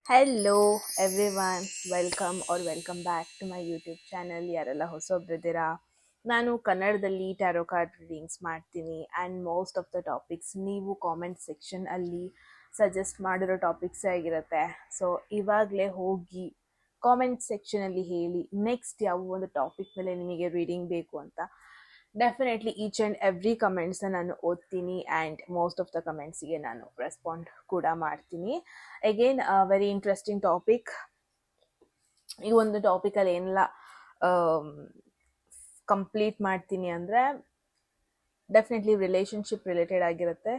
Hello everyone, welcome back to my YouTube channel. ಯಾರೆಲ್ಲ ಹೊಸೊಬ್ರಿದ್ದೀರಾ, ನಾನು ಕನ್ನಡದಲ್ಲಿ ಟ್ಯಾರೋ ಕಾರ್ಡ್ ರೀಡಿಂಗ್ಸ್ ಮಾಡ್ತೀನಿ and most of the topics ನೀವು ಕಾಮೆಂಟ್ ಸೆಕ್ಷನ್ ಅಲ್ಲಿ ಸಜೆಸ್ಟ್ ಮಾಡಿರೋ ಟಾಪಿಕ್ಸೇ ಆಗಿರುತ್ತೆ. ಸೊ ಇವಾಗಲೇ ಹೋಗಿ ಕಾಮೆಂಟ್ ಸೆಕ್ಷನಲ್ಲಿ ಹೇಳಿ ನೆಕ್ಸ್ಟ್ ಯಾವ ಒಂದು ಟಾಪಿಕ್ ಮೇಲೆ ನಿಮಗೆ ರೀಡಿಂಗ್ ಬೇಕು ಅಂತ. ಡೆಫಿನೆಟ್ಲಿ ಈಚ್ ಆ್ಯಂಡ್ ಎವ್ರಿ ಕಮೆಂಟ್ಸ್ನ ನಾನು ಓದ್ತೀನಿ ಆ್ಯಂಡ್ ಮೋಸ್ಟ್ ಆಫ್ ದ ಕಮೆಂಟ್ಸಿಗೆ ನಾನು ರೆಸ್ಪಾಂಡ್ ಕೂಡ ಮಾಡ್ತೀನಿ. Again very interesting topic. ಈ ಒಂದು ಟಾಪಿಕಲ್ಲಿ ಏನೆಲ್ಲ ಕಂಪ್ಲೀಟ್ ಮಾಡ್ತೀನಿ ಅಂದರೆ ಡೆಫಿನೆಟ್ಲಿ ರಿಲೇಷನ್ಶಿಪ್ ರಿಲೇಟೆಡ್ ಆಗಿರುತ್ತೆ.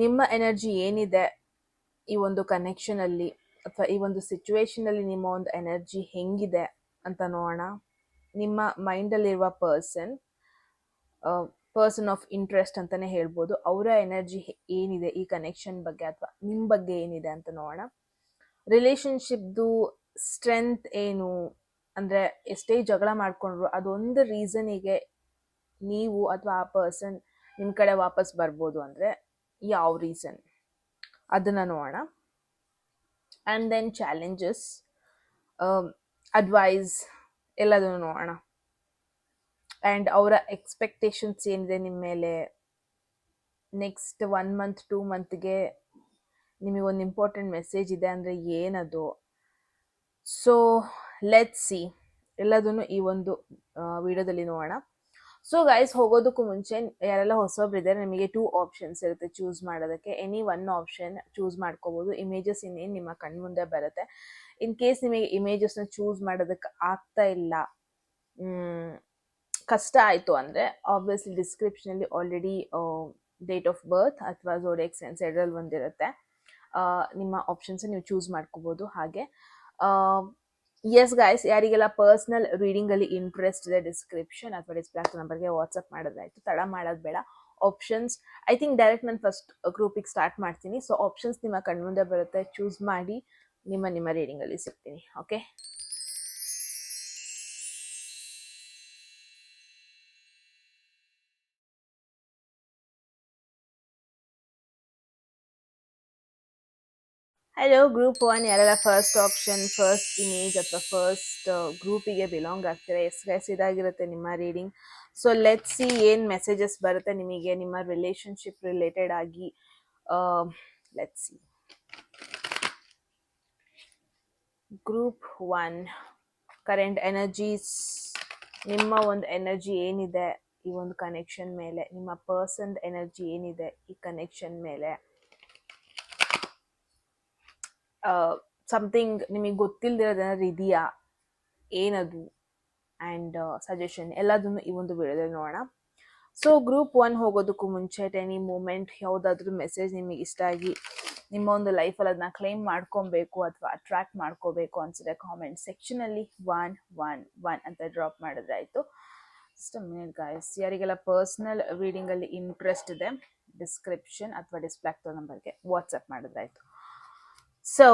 ನಿಮ್ಮ ಎನರ್ಜಿ ಏನಿದೆ ಈ ಒಂದು ಕನೆಕ್ಷನಲ್ಲಿ ಅಥವಾ ಈ ಒಂದು ಸಿಚುವೇಶನಲ್ಲಿ, ನಿಮ್ಮ ಒಂದು ಎನರ್ಜಿ ಹೆಂಗಿದೆ ಅಂತ ನೋಡೋಣ. ನಿಮ್ಮ ಮೈಂಡಲ್ಲಿರುವ ಪರ್ಸನ್ ಆಫ್ ಇಂಟ್ರೆಸ್ಟ್ ಅಂತಲೇ ಹೇಳ್ಬೋದು. ಅವರ ಎನರ್ಜಿ ಏನಿದೆ ಈ ಕನೆಕ್ಷನ್ ಬಗ್ಗೆ ಅಥವಾ ನಿಮ್ಮ ಬಗ್ಗೆ ಏನಿದೆ ಅಂತ ನೋಡೋಣ. ರಿಲೇಷನ್ಶಿಪ್ದು ಸ್ಟ್ರೆಂತ್ ಏನು ಅಂದರೆ, ಎಷ್ಟೇ ಜಗಳ ಮಾಡಿಕೊಂಡ್ರು ಅದೊಂದು ರೀಸನಿಗೆ ನೀವು ಅಥವಾ ಆ ಪರ್ಸನ್ ನಿಮ್ಮ ಕಡೆ ವಾಪಸ್ ಬರ್ಬೋದು ಅಂದರೆ ಯಾವ ರೀಸನ್ ಅದನ್ನು ನೋಡೋಣ. ಆ್ಯಂಡ್ ದೆನ್ ಚಾಲೆಂಜಸ್, ಅಡ್ವೈಸ್ ಎಲ್ಲದನ್ನು ನೋಡೋಣ. ಆ್ಯಂಡ್ ಅವರ ಎಕ್ಸ್ಪೆಕ್ಟೇಷನ್ಸ್ ಏನಿದೆ ನಿಮ್ಮ ಮೇಲೆ, ನೆಕ್ಸ್ಟ್ 1 ಮಂತ್ 2 ಮಂತ್ಗೆ ನಿಮಗೊಂದು ಇಂಪಾರ್ಟೆಂಟ್ ಮೆಸೇಜ್ ಇದೆ ಅಂದರೆ ಏನದು. ಸೊ ಲೆಟ್ಸ್ ಸಿ, ಎಲ್ಲದನ್ನು ಈ ಒಂದು ವಿಡಿಯೋದಲ್ಲಿ ನೋಡೋಣ. ಸೊ ಗೈಸ್, ಹೋಗೋದಕ್ಕೂ ಮುಂಚೆ ಯಾರೆಲ್ಲ ಹೊಸೊಬ್ರಿದ್ದಾರೆ, ನಿಮಗೆ 2 ಆಪ್ಷನ್ಸ್ ಇರುತ್ತೆ ಚೂಸ್ ಮಾಡೋದಕ್ಕೆ. ಎನಿ 1 ಆಪ್ಷನ್ ಚೂಸ್ ಮಾಡ್ಕೋಬೋದು. ಇಮೇಜಸ್ ಇನ್ನೇನು ನಿಮ್ಮ ಕಣ್ಮುಂದೆ ಬರುತ್ತೆ. ಇನ್ ಕೇಸ್ ನಿಮಗೆ ಇಮೇಜಸ್ನ ಚೂಸ್ ಮಾಡೋದಕ್ಕೆ ಆಗ್ತಾ ಇಲ್ಲ, ಕಷ್ಟ ಆಯಿತು ಅಂದರೆ ಆಬ್ವಿಯಸ್ಲಿ ಡಿಸ್ಕ್ರಿಪ್ಷನಲ್ಲಿ ಆಲ್ರೆಡಿ ಡೇಟ್ ಆಫ್ ಬರ್ತ್ ಅಥವಾ ಝೋಡಿಯಾಕ್ ಸೈನ್ಸ್ ಎರಡರಲ್ಲಿ ಒಂದಿರುತ್ತೆ. ನಿಮ್ಮ ಆಪ್ಷನ್ಸ್ ನೀವು ಚೂಸ್ ಮಾಡ್ಕೋಬೋದು. ಹಾಗೆ ಎಸ್ ಗೈಸ್, ಯಾರಿಗೆಲ್ಲ ಪರ್ಸ್ನಲ್ ರೀಡಿಂಗಲ್ಲಿ ಇಂಟ್ರೆಸ್ಟ್ ಇದೆ, ಡಿಸ್ಕ್ರಿಪ್ಷನ್ ಅಥವಾ ಡಿಸ್ಪ್ಲೇ ಆಗ್ತೋ ನಂಬರ್ಗೆ ವಾಟ್ಸಪ್ ಮಾಡೋದಾಯಿತು, ತಡ ಮಾಡೋದು ಬೇಡ. ಆಪ್ಷನ್ಸ್ ಐ ಥಿಂಕ್ ಡೈರೆಕ್ಟ್ ನಾನು ಫಸ್ಟ್ ಗ್ರೂಪಿಗೆ ಸ್ಟಾರ್ಟ್ ಮಾಡ್ತೀನಿ. ಸೊ ಆಪ್ಷನ್ಸ್ ನಿಮ್ಮ ಕಣ್ಮುಂದೆ ಬರುತ್ತೆ, ಚೂಸ್ ಮಾಡಿ ನಿಮ್ಮ ರೀಡಿಂಗಲ್ಲಿ ಸಿಗ್ತೀನಿ. ಓಕೆ, ಹಲೋ ಗ್ರೂಪ್ 1, ಯಾರೆಲ್ಲ ಫಸ್ಟ್ ಆಪ್ಷನ್, ಫಸ್ಟ್ ಇಮೇಜ್ ಅಥವಾ ಫಸ್ಟ್ ಗ್ರೂಪಿಗೆ ಬಿಲಾಂಗ್ ಆಗ್ತೀರಾ, ಎಸ್ ಇದಾಗಿರುತ್ತೆ ನಿಮ್ಮ ರೀಡಿಂಗ್. ಸೊ ಲೆಟ್ಸ್ ಸಿ ಏನು ಮೆಸೇಜಸ್ ಬರುತ್ತೆ ನಿಮಗೆ ನಿಮ್ಮ ರಿಲೇಷನ್ಶಿಪ್ ರಿಲೇಟೆಡ್ ಆಗಿ. Let's see. Group 1 current energies, ನಿಮ್ಮ ಒಂದು ಎನರ್ಜಿ ಏನಿದೆ ಈ ಒಂದು ಕನೆಕ್ಷನ್ ಮೇಲೆ, ನಿಮ್ಮ ಪರ್ಸನ್ ಎನರ್ಜಿ ಏನಿದೆ ಈ ಕನೆಕ್ಷನ್ ಮೇಲೆ. ಸಮಥಿಂಗ್ ನಿಮಗೆ ಗೊತ್ತಿಲ್ಲದಿರೋದೇನಾದ್ರು ಇದೆಯಾ, ಏನದು, ಆ್ಯಂಡ್ ಸಜೆಷನ್ ಎಲ್ಲದನ್ನು ಈ ಒಂದು ವಿಡಿಯೋದಲ್ಲಿ ನೋಡೋಣ. ಸೊ ಗ್ರೂಪ್ 1 ಹೋಗೋದಕ್ಕೂ ಮುಂಚೆ ಎನಿ ಮೂಮೆಂಟ್ ಯಾವುದಾದ್ರೂ ಮೆಸೇಜ್ ನಿಮಗೆ ಇಷ್ಟ ಆಗಿ ನಿಮ್ಮ ಒಂದು ಲೈಫಲ್ಲಿ ಅದನ್ನ ಕ್ಲೈಮ್ ಮಾಡ್ಕೊಬೇಕು ಅಥವಾ ಅಟ್ರಾಕ್ಟ್ ಮಾಡ್ಕೋಬೇಕು ಅನ್ಸಿದ್ರೆ ಕಾಮೆಂಟ್ ಸೆಕ್ಷನಲ್ಲಿ 111 ಅಂತ ಡ್ರಾಪ್ ಮಾಡಿದ್ರೆ ಆಯಿತು. ಜಸ್ಟ್ ಮಿನಿಟ್ ಗೈಸ್, ಯಾರಿಗೆಲ್ಲ ಪರ್ಸ್ನಲ್ ರೀಡಿಂಗಲ್ಲಿ ಇಂಟ್ರೆಸ್ಟ್ ಇದೆ ಡಿಸ್ಕ್ರಿಪ್ಷನ್ ಅಥವಾ ಡಿಸ್ಪ್ಲೇ ಆಗ್ತೋ ನಂಬರ್ಗೆ ವಾಟ್ಸಪ್ ಮಾಡಿದ್ರೆ ಆಯಿತು. So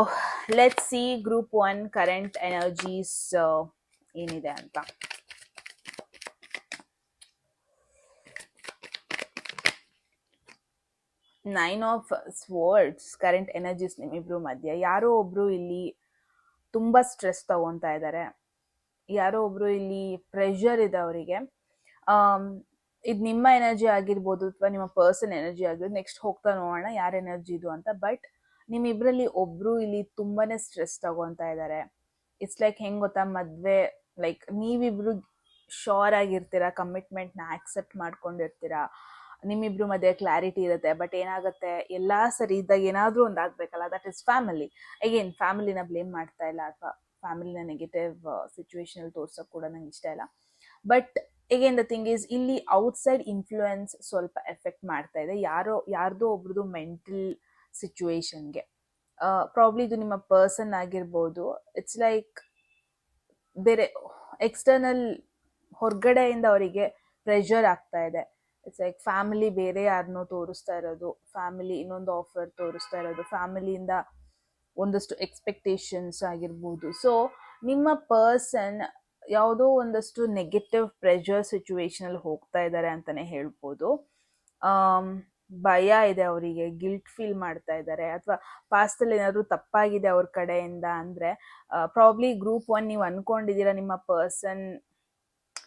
let's see group 1 current energies ಏನಿದೆ ಅಂತ. ನೈನ್ ಆಫ್ ಸ್ವಾರ್ಡ್ಸ್ ಕರೆಂಟ್ ಎನರ್ಜೀಸ್ ನಿಮ್ಮಿಬ್ರು ಮಧ್ಯೆ. ಯಾರೋ ಒಬ್ರು ಇಲ್ಲಿ ತುಂಬ ಸ್ಟ್ರೆಸ್ ತಗೊತಾ ಇದ್ದಾರೆ, ಯಾರೋ ಒಬ್ರು ಇಲ್ಲಿ ಪ್ರೆಷರ್ ಇದೆ ಅವರಿಗೆ. ಇದು ನಿಮ್ಮ ಎನರ್ಜಿ ಆಗಿರ್ಬೋದು ಅಥವಾ ನಿಮ್ಮ ಪರ್ಸನ್ ಎನರ್ಜಿ ಆಗಿರ್ಬೋದು, ನೆಕ್ಸ್ಟ್ ಹೋಗ್ತಾ ನೋಡೋಣ ಯಾರ ಎನರ್ಜಿ ಇದು ಅಂತ. ಬಟ್ ನಿಮ್ಮಿಬ್ರಲ್ಲಿ ಒಬ್ರು ಇಲ್ಲಿ ತುಂಬಾನೇ ಸ್ಟ್ರೆಸ್ ತಗೊತಾ ಇದ್ದಾರೆ. ಇಟ್ಸ್ ಲೈಕ್ ಹೆಂಗ್ ಗೊತ್ತಾ, ಮದ್ವೆ ಲೈಕ್ ನೀವಿಬ್ರು ಶೋರ್ ಆಗಿರ್ತೀರಾ, ಕಮಿಟ್ಮೆಂಟ್ನ ಆಕ್ಸೆಪ್ಟ್ ಮಾಡ್ಕೊಂಡಿರ್ತೀರಾ, ನಿಮ್ಮಿಬ್ರು ಮಧ್ಯೆ ಕ್ಲಾರಿಟಿ ಇರುತ್ತೆ. ಬಟ್ ಏನಾಗುತ್ತೆ, ಎಲ್ಲಾ ಸರಿ ಇದ್ದಾಗ ಏನಾದ್ರೂ ಒಂದು ಆಗ್ಬೇಕಲ್ಲ, ದಟ್ ಇಸ್ ಫ್ಯಾಮಿಲಿ. ಅಗೇನ್ ಫ್ಯಾಮಿಲಿನ ಬ್ಲೇಮ್ ಮಾಡ್ತಾ ಇಲ್ಲ ಅಥವಾ ಫ್ಯಾಮಿಲಿನ ನೆಗೆಟಿವ್ ಸಿಚುವೇಶನ್ ತೋರ್ಸೋಕೆ ಕೂಡ ನಂಗೆ ಇಷ್ಟ ಇಲ್ಲ. But again the thing is, ಇಲ್ಲಿ ಔಟ್ಸೈಡ್ ಇನ್ಫ್ಲೂಯೆನ್ಸ್ ಸ್ವಲ್ಪ ಎಫೆಕ್ಟ್ ಮಾಡ್ತಾ ಇದೆ ಯಾರ್ದೋ ಒಬ್ರದ್ದು ಮೆಂಟಲ್ ಸಿಚುವೇಶನ್ಗೆ. ಪ್ರಾಬ್ಲಿ ಇದು ನಿಮ್ಮ ಪರ್ಸನ್ ಆಗಿರ್ಬೋದು. ಇಟ್ಸ್ ಲೈಕ್ ಬೇರೆ ಎಕ್ಸ್ಟರ್ನಲ್ ಹೊರಗಡೆಯಿಂದ ಅವರಿಗೆ ಪ್ರೆಷರ್ ಆಗ್ತಾ ಇದೆ. ಇಟ್ಸ್ ಲೈಕ್ ಫ್ಯಾಮಿಲಿ ಬೇರೆ ಯಾರನ್ನೋ ತೋರಿಸ್ತಾ ಇರೋದು, ಫ್ಯಾಮಿಲಿ ಇನ್ನೊಂದು ಆಫರ್ ತೋರಿಸ್ತಾ ಇರೋದು, ಫ್ಯಾಮಿಲಿಯಿಂದ ಒಂದಷ್ಟು ಎಕ್ಸ್ಪೆಕ್ಟೇಷನ್ಸ್ ಆಗಿರ್ಬೋದು. ಸೊ ನಿಮ್ಮ ಪರ್ಸನ್ ಯಾವುದೋ ಒಂದಷ್ಟು ನೆಗೆಟಿವ್ ಪ್ರೆಷರ್ ಸಿಚುವೇಶನಲ್ಲಿ ಹೋಗ್ತಾ ಇದ್ದಾರೆ ಅಂತಲೇ ಹೇಳ್ಬೋದು. ಭಯ ಇದೆ ಅವರಿಗೆ, ಗಿಲ್ಟ್ ಫೀಲ್ ಮಾಡ್ತಾ ಇದ್ದಾರೆ, ಅಥವಾ ಪಾಸ್ಟಲ್ಲಿ ಏನಾದ್ರು ತಪ್ಪಾಗಿದೆ ಅವ್ರ ಕಡೆಯಿಂದ ಅಂದ್ರೆ ಪ್ರಾಬ್ಲಿ ಗ್ರೂಪ್ 1 ನೀವು ಅನ್ಕೊಂಡಿದ್ದೀರಾ ನಿಮ್ಮ ಪರ್ಸನ್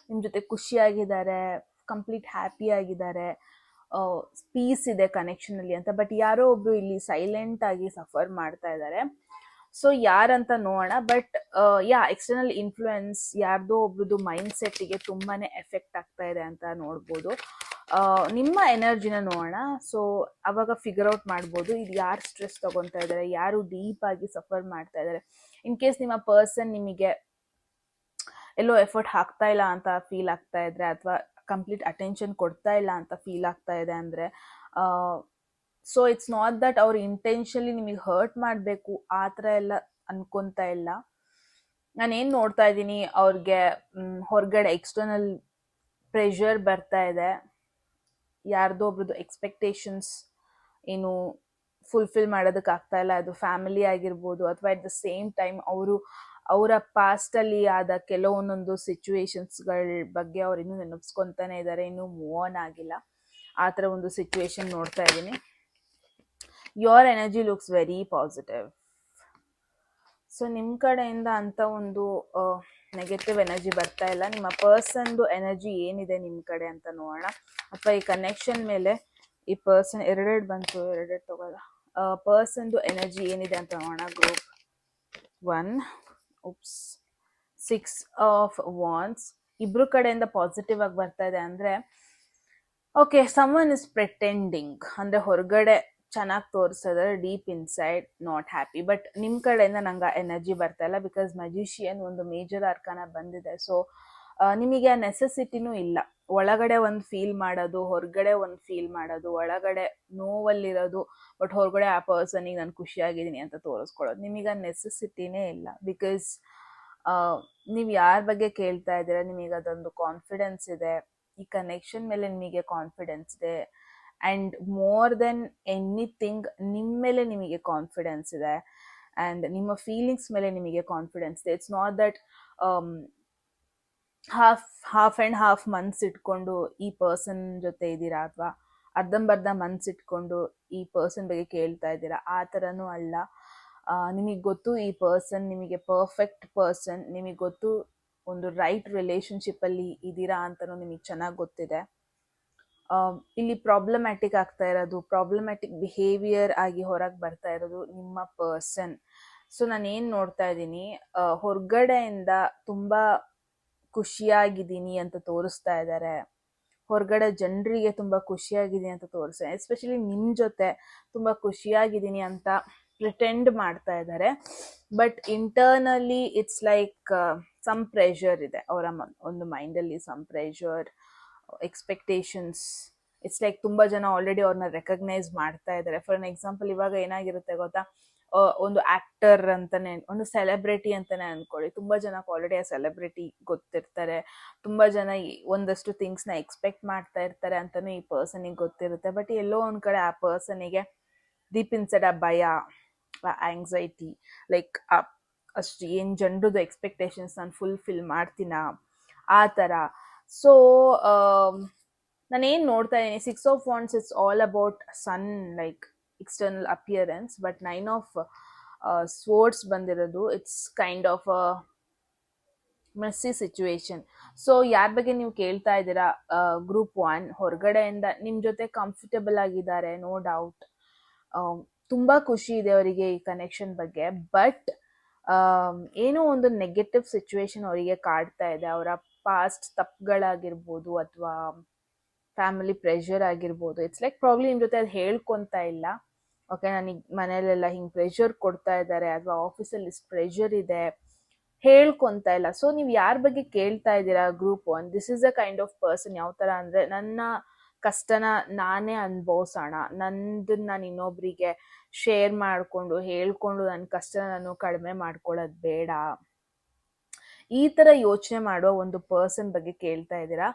ನಿಮ್ ಜೊತೆ ಖುಷಿಯಾಗಿದ್ದಾರೆ, ಕಂಪ್ಲೀಟ್ ಹ್ಯಾಪಿ ಆಗಿದ್ದಾರೆ, ಪೀಸ್ ಇದೆ ಕನೆಕ್ಷನ್ ಅಲ್ಲಿ ಅಂತ. ಬಟ್ ಯಾರೋ ಒಬ್ರು ಇಲ್ಲಿ ಸೈಲೆಂಟ್ ಆಗಿ ಸಫರ್ ಮಾಡ್ತಾ ಇದ್ದಾರೆ. ಸೊ ಯಾರಂತ ನೋಡೋಣ. ಬಟ್ ಎಕ್ಸ್ಟರ್ನಲ್ ಇನ್ಫ್ಲೂಯೆನ್ಸ್ ಯಾರ್ದೋ ಒಬ್ರದ್ದು ಮೈಂಡ್ ಸೆಟ್ಗೆ ತುಂಬಾನೇ ಎಫೆಕ್ಟ್ ಆಗ್ತಾ ಇದೆ ಅಂತ ನೋಡ್ಬೋದು. ನಿಮ್ಮ ಎನರ್ಜಿನ ನೋಡೋಣ. ಸೊ ಅವಾಗ ಫಿಗರ್ ಔಟ್ ಮಾಡ್ಬೋದು ಇದು ಯಾರು ಸ್ಟ್ರೆಸ್ ತಗೊತಾ ಇದ್ದಾರೆ, ಯಾರು ಡೀಪ್ ಆಗಿ ಸಫರ್ ಮಾಡ್ತಾ ಇದ್ದಾರೆ. ಇನ್ ಕೇಸ್ ನಿಮ್ಮ ಪರ್ಸನ್ ನಿಮಗೆ ಎಲ್ಲೋ ಎಫರ್ಟ್ ಹಾಕ್ತಾ ಇಲ್ಲ ಅಂತ ಫೀಲ್ ಆಗ್ತಾ ಇದ್ರೆ, ಅಥವಾ ಕಂಪ್ಲೀಟ್ ಅಟೆನ್ಷನ್ ಕೊಡ್ತಾ ಇಲ್ಲ ಅಂತ ಫೀಲ್ ಆಗ್ತಾ ಇದೆ ಅಂದ್ರೆ, ಸೊ ಇಟ್ಸ್ ನಾಟ್ ದಟ್ ಅವ್ರು ಇಂಟೆನ್ಷನ್ಲಿ ನಿಮಗೆ ಹರ್ಟ್ ಮಾಡಬೇಕು ಆ ಥರ ಎಲ್ಲ ಅನ್ಕೊಂತ ಇಲ್ಲ. ನಾನೇನು ನೋಡ್ತಾ ಇದ್ದೀನಿ, ಅವ್ರಿಗೆ ಹೊರಗಡೆ ಎಕ್ಸ್ಟರ್ನಲ್ ಪ್ರೆಷರ್ ಬರ್ತಾ ಇದೆ, ಯಾರ್ದೋ ಒಬ್ರದ್ದು ಎಕ್ಸ್ಪೆಕ್ಟೇಷನ್ಸ್ ಏನು ಫುಲ್ಫಿಲ್ ಮಾಡೋದಕ್ಕೆ ಆಗ್ತಾ ಇಲ್ಲ. ಅದು ಫ್ಯಾಮಿಲಿ ಆಗಿರ್ಬೋದು, ಅಥವಾ ಅಟ್ ದ ಸೇಮ್ ಟೈಮ್ ಅವರ ಪಾಸ್ಟಲ್ಲಿ ಆದ ಕೆಲವೊಂದೊಂದು ಸಿಚುವೇಶನ್ಸ್ಗಳ ಬಗ್ಗೆ ಅವ್ರು ಇನ್ನೂ ನೆನಪಿಸ್ಕೊತಾನೆ ಇದ್ದಾರೆ, ಇನ್ನೂ ಮೂವ್ ಆನ್ ಆಗಿಲ್ಲ. ಆ ಥರ ಒಂದು ಸಿಚುವೇಶನ್ ನೋಡ್ತಾ ಇದ್ದೀನಿ. Your energy looks very positive. So ನಿಮ್ಮ ಕಡೆಯಿಂದ ಅಂತ ಒಂದು ನೆಗೆಟಿವ್ ಎನರ್ಜಿ ಬರ್ತಾ ಇಲ್ಲ. ನಿಮ್ಮ ಪರ್ಸನ್ದು ಎನರ್ಜಿ ಏನಿದೆ ನಿಮ್ಮ ಕಡೆ ಅಂತ ನೋಡೋಣ. ಅಥವಾ ಈ ಕನೆಕ್ಷನ್ ಮೇಲೆ ಈ ಪರ್ಸನ್ ಎರಡೆರಡು ಬಂತು, ಎರಡೆರಡು ತಗೋಲ್ಲ. ಪರ್ಸನ್ದು ಎನರ್ಜಿ ಏನಿದೆ ಅಂತ ನೋಡೋಣ. ಗ್ರೂಪ್ 1 6 ಆಫ್ ವಾಂಡ್ಸ್ ಇಬ್ರು ಕಡೆಯಿಂದ ಪಾಸಿಟಿವ್ ಆಗಿ ಬರ್ತಾ ಇದೆ. ಅಂದ್ರೆ ಓಕೆ, ಸಮ್ವನ್ ಇಸ್ ಪ್ರಿಟೆಂಡಿಂಗ್, ಅಂದ್ರೆ ಹೊರಗಡೆ ಚೆನ್ನಾಗಿ ತೋರಿಸ್ತಾ ಇದ್ದಾರೆ, deep inside not happy. But ನಿಮ್ಮ ಕಡೆಯಿಂದ ನಂಗೆ ಎನರ್ಜಿ ಬರ್ತಾ ಇಲ್ಲ, ಬಿಕಾಸ್ ಮ್ಯಾಜಿಷಿಯನ್ ಒಂದು ಮೇಜರ್ ಅರ್ಕಾನ ಬಂದಿದೆ. ಸೊ ನಿಮಗೆ ಆ ನೆಸೆಸಿಟಿನೂ ಇಲ್ಲ. ಒಳಗಡೆ ಒಂದು ಫೀಲ್ ಮಾಡೋದು, ಹೊರಗಡೆ ಒಂದು ಫೀಲ್ ಮಾಡೋದು, ಒಳಗಡೆ ನೋವಲ್ಲಿರೋದು, ಬಟ್ ಹೊರಗಡೆ ಆ ಪರ್ಸನಿಗೆ ನಾನು ಖುಷಿಯಾಗಿದ್ದೀನಿ ಅಂತ ತೋರಿಸ್ಕೊಳ್ಳೋದು, ನಿಮಗೆ ಆ ನೆಸೆಸಿಟಿನೇ ಇಲ್ಲ. ಬಿಕಾಸ್ ನೀವು ಯಾರ ಬಗ್ಗೆ ಕೇಳ್ತಾ ಇದ್ದೀರಾ, ನಿಮಗೆ ಅದೊಂದು ಕಾನ್ಫಿಡೆನ್ಸ್ ಇದೆ, ಈ ಕನೆಕ್ಷನ್ ಮೇಲೆ ನಿಮಗೆ ಕಾನ್ಫಿಡೆನ್ಸ್ ಇದೆ. ಆ್ಯಂಡ್ ಮೋರ್ ದೆನ್ ಎನಿಥಿಂಗ್ ನಿಮ್ಮ ಮೇಲೆ ನಿಮಗೆ ಕಾನ್ಫಿಡೆನ್ಸ್ ಇದೆ, ಆ್ಯಂಡ್ ನಿಮ್ಮ ಫೀಲಿಂಗ್ಸ್ ಮೇಲೆ ನಿಮಗೆ ಕಾನ್ಫಿಡೆನ್ಸ್ ಇದೆ. It's not that half and half ಮನ್ಸ್ ಇಟ್ಕೊಂಡು ಈ ಪರ್ಸನ್ ಜೊತೆ ಇದ್ದೀರಾ, ಅಥವಾ ಅರ್ಧಂಬರ್ಧ ಮನ್ಸ್ ಇಟ್ಕೊಂಡು ಈ ಪರ್ಸನ್ ಬಗ್ಗೆ ಕೇಳ್ತಾ ಇದ್ದೀರಾ, ಆ ಥರನೂ ಅಲ್ಲ. ನಿಮಗೆ ಗೊತ್ತು ಈ ಪರ್ಸನ್ ನಿಮಗೆ ಪರ್ಫೆಕ್ಟ್ ಪರ್ಸನ್, ನಿಮಗೆ ಗೊತ್ತು ಒಂದು ರೈಟ್ ರಿಲೇಶನ್ಶಿಪ್ಪಲ್ಲಿ ಇದ್ದೀರಾ ಅಂತಲೂ ನಿಮಗೆ ಚೆನ್ನಾಗಿ ಗೊತ್ತಿದೆ. ಇಲ್ಲಿ ಪ್ರಾಬ್ಲಮ್ಯಾಟಿಕ್ ಆಗ್ತಾ ಇರೋದು, ಪ್ರಾಬ್ಲಮ್ಯಾಟಿಕ್ ಬಿಹೇವಿಯರ್ ಆಗಿ ಹೊರಗೆ ಬರ್ತಾ ಇರೋದು ನಿಮ್ಮ ಪರ್ಸನ್. ಸೊ ನಾನೇನು ನೋಡ್ತಾ ಇದ್ದೀನಿ, ಹೊರಗಡೆಯಿಂದ ತುಂಬ ಖುಷಿಯಾಗಿದ್ದೀನಿ ಅಂತ ತೋರಿಸ್ತಾ ಇದ್ದಾರೆ, ಹೊರಗಡೆ ಜನರಿಗೆ ತುಂಬ ಖುಷಿಯಾಗಿದ್ದೀನಿ ಅಂತ ತೋರಿಸ್ತಾರೆ, ಎಸ್ಪೆಷಲಿ ನಿಮ್ಮ ಜೊತೆ ತುಂಬ ಖುಷಿಯಾಗಿದ್ದೀನಿ ಅಂತ ಪ್ರಿಟೆಂಡ್ ಮಾಡ್ತಾ ಇದ್ದಾರೆ. But internally it's like some pressure ಇದೆ ಅವರ ಒಂದು ಮೈಂಡಲ್ಲಿ, some pressure, expectations. It's like ತುಂಬ ಜನ ಆಲ್ರೆಡಿ ಅವ್ರನ್ನ ರೆಕಗ್ನೈಸ್ ಮಾಡ್ತಾ ಇದ್ದಾರೆ. ಫಾರ್ ಎನ್ ಎಕ್ಸಾಂಪಲ್, ಇವಾಗ ಏನಾಗಿರುತ್ತೆ ಗೊತ್ತಾ, ಒಂದು ಆಕ್ಟರ್ ಅಂತಾನೆ, ಒಂದು ಸೆಲೆಬ್ರಿಟಿ ಅಂತಾನೆ ಅನ್ಕೊಳ್ಳಿ, ತುಂಬ ಜನಕ್ಕೆ ಆಲ್ರೆಡಿ ಆ ಸೆಲೆಬ್ರಿಟಿ ಗೊತ್ತಿರ್ತಾರೆ, ತುಂಬ ಜನ ಒಂದಷ್ಟು ಥಿಂಗ್ಸ್ನ ಎಕ್ಸ್ಪೆಕ್ಟ್ ಮಾಡ್ತಾ ಇರ್ತಾರೆ ಅಂತಲೂ ಈ ಪರ್ಸನಿಗೆ ಗೊತ್ತಿರುತ್ತೆ. ಬಟ್ ಎಲ್ಲೋ ಒಂದು ಕಡೆ ಆ ಪರ್ಸನಿಗೆ ಡೀಪ್ ಇನ್ಸೈಡ್ ಆ ಭಯ, ಆ ಆಂಗ್ಸೈಟಿ, ಲೈಕ್ ಅಷ್ಟು ಏನು ಜನರದ್ದು ಎಕ್ಸ್ಪೆಕ್ಟೇಷನ್ಸ್ ನಾನು ಫುಲ್ಫಿಲ್ ಮಾಡ್ತೀನ ಆ ಥರ. ಸೊ ನಾನೇನು ನೋಡ್ತಾ ಇದ್ದೀನಿ, 6 of wands it's all about sun, like external appearance. But 9 of swords ಬಂದಿರೋದು, it's kind of a messy situation. So ಯಾರ ಬಗ್ಗೆ ನೀವು ಕೇಳ್ತಾ ಇದ್ದೀರಾ, ಗ್ರೂಪ್ 1 ಹೊರಗಡೆಯಿಂದ ನಿಮ್ಮ ಜೊತೆ ಕಂಫರ್ಟಬಲ್ ಆಗಿದ್ದಾರೆ, ನೋ ಡೌಟ್, ತುಂಬ ಖುಷಿ ಇದೆ ಅವರಿಗೆ ಈ ಕನೆಕ್ಷನ್ ಬಗ್ಗೆ. ಬಟ್ ಏನೋ ಒಂದು ನೆಗೆಟಿವ್ ಸಿಚುವೇಶನ್ ಅವರಿಗೆ ಕಾಡ್ತಾ ಇದೆ. ಅವರ ಪಾಸ್ಟ್ ತಪ್ಪುಗಳಾಗಿರ್ಬೋದು, ಅಥವಾ ಫ್ಯಾಮಿಲಿ ಪ್ರೆಷರ್ ಆಗಿರ್ಬೋದು. ಇಟ್ಸ್ ಲೈಕ್ ಪ್ರಾಬ್ಲಿ ನಿಮ್ಮ ಜೊತೆ ಅದು ಹೇಳ್ಕೊತಾ ಇಲ್ಲ. ಓಕೆ, ನನಗೆ ಮನೇಲೆಲ್ಲ ಹಿಂಗೆ ಪ್ರೆಷರ್ ಕೊಡ್ತಾ ಇದ್ದಾರೆ, ಅಥವಾ ಆಫೀಸಲ್ಲಿ ಇಷ್ಟು ಪ್ರೆಷರ್ ಇದೆ, ಹೇಳ್ಕೊತಾ ಇಲ್ಲ. ಸೊ ನೀವು ಯಾರ ಬಗ್ಗೆ ಕೇಳ್ತಾ ಇದ್ದೀರಾ, group 1, this is a kind of person. ಯಾವ ಥರ ಅಂದರೆ, ನನ್ನ ಕಷ್ಟನ ನಾನೇ ಅನುಭವಿಸೋಣ, ನಂದನ್ನ ನಾನು ಇನ್ನೊಬ್ರಿಗೆ ಶೇರ್ ಮಾಡಿಕೊಂಡು ಹೇಳ್ಕೊಂಡು ನನ್ನ ಕಷ್ಟನ ನಾನು ಕಡಿಮೆ ಮಾಡ್ಕೊಳ್ಳೋದು ಬೇಡ, ಈ ಥರ ಯೋಚನೆ ಮಾಡುವ ಒಂದು ಪರ್ಸನ್ ಬಗ್ಗೆ ಕೇಳ್ತಾ ಇದ್ದೀರಾ.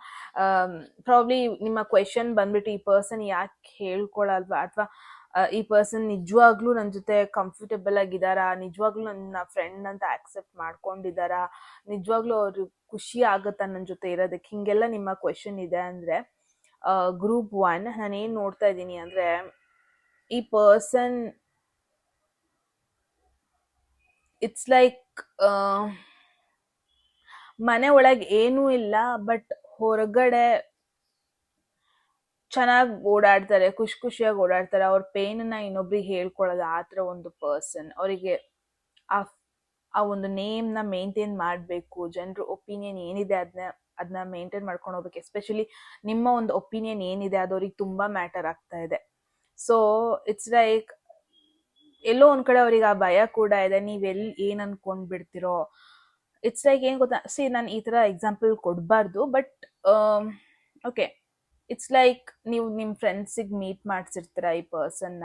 ಪ್ರಾಬ್ಲಿ ನಿಮ್ಮ ಕ್ವೆಶನ್ ಬಂದ್ಬಿಟ್ಟು, ಈ ಪರ್ಸನ್ ಯಾಕೆ ಹೇಳ್ಕೊಳಲ್ವಾ, ಅಥವಾ ಈ ಪರ್ಸನ್ ನಿಜವಾಗ್ಲೂ ನನ್ನ ಜೊತೆ ಕಂಫರ್ಟಬಲ್ ಆಗಿದ್ದಾರಾ, ನಿಜವಾಗ್ಲೂ ನನ್ನ ಫ್ರೆಂಡ್ ಅಂತ ಆಕ್ಸೆಪ್ಟ್ ಮಾಡ್ಕೊಂಡಿದ್ದಾರಾ, ನಿಜವಾಗ್ಲೂ ಅವ್ರಿಗೆ ಖುಷಿ ಆಗುತ್ತಾ ನನ್ನ ಜೊತೆ ಇರೋದಕ್ಕೆ, ಹೀಗೆಲ್ಲ ನಿಮ್ಮ ಕ್ವೆಶನ್ ಇದೆ ಅಂದರೆ ಗ್ರೂಪ್ 1 ನಾನೇನು ನೋಡ್ತಾ ಇದ್ದೀನಿ ಅಂದರೆ, ಈ ಪರ್ಸನ್ ಇಟ್ಸ್ ಲೈಕ್ ಮನೆ ಒಳಗೆ ಏನೂ ಇಲ್ಲ, ಬಟ್ ಹೊರಗಡೆ ಚೆನ್ನಾಗಿ ಓಡಾಡ್ತಾರೆ, ಖುಷಿಯಾಗಿ ಓಡಾಡ್ತಾರೆ. ಅವ್ರ ಪೇನನ್ನ ಇನ್ನೊಬ್ರಿಗೆ ಹೇಳ್ಕೊಳ್ಳೋದು ಆ ಥರ ಒಂದು ಪರ್ಸನ್. ಅವರಿಗೆ ಆ ಒಂದು ನೇಮ್ನ ಮೇಂಟೈನ್ ಮಾಡಬೇಕು, ಜನರ ಒಪಿನಿಯನ್ ಏನಿದೆ ಅದನ್ನ ಮೇಂಟೈನ್ ಮಾಡ್ಕೊಂಡು ಹೋಗ್ಬೇಕು. ಎಸ್ಪೆಷಲಿ ನಿಮ್ಮ ಒಂದು ಒಪಿನಿಯನ್ ಏನಿದೆ ಅದು ಅವ್ರಿಗೆ ತುಂಬ ಮ್ಯಾಟರ್ ಆಗ್ತಾ ಇದೆ. ಸೊ ಇಟ್ಸ್ ಲೈಕ್ ಎಲ್ಲೋ ಒಂದ್ ಕಡೆ ಅವ್ರಿಗೆ ಆ ಭಯ ಕೂಡ ಇದೆ, ನೀವೆಲ್ಲಿ ಏನ್ ಅನ್ಕೊಂಡ್ ಬಿಡ್ತಿರೋ. ಇಟ್ಸ್ ಲೈಕ್ ಏನ್ ಗೊತ್ತಾ, ನಾನು ಈ ತರ ಎಕ್ಸಾಂಪಲ್ ಕೊಡಬಾರ್ದು, ಬಟ್ ಓಕೆ, ಇಟ್ಸ್ ಲೈಕ್ ನೀವು ನಿಮ್ಮ ಫ್ರೆಂಡ್ಸಿಗೆ ಮೀಟ್ ಮಾಡಿಸಿರ್ತೀರ ಈ ಪರ್ಸನ್ನ,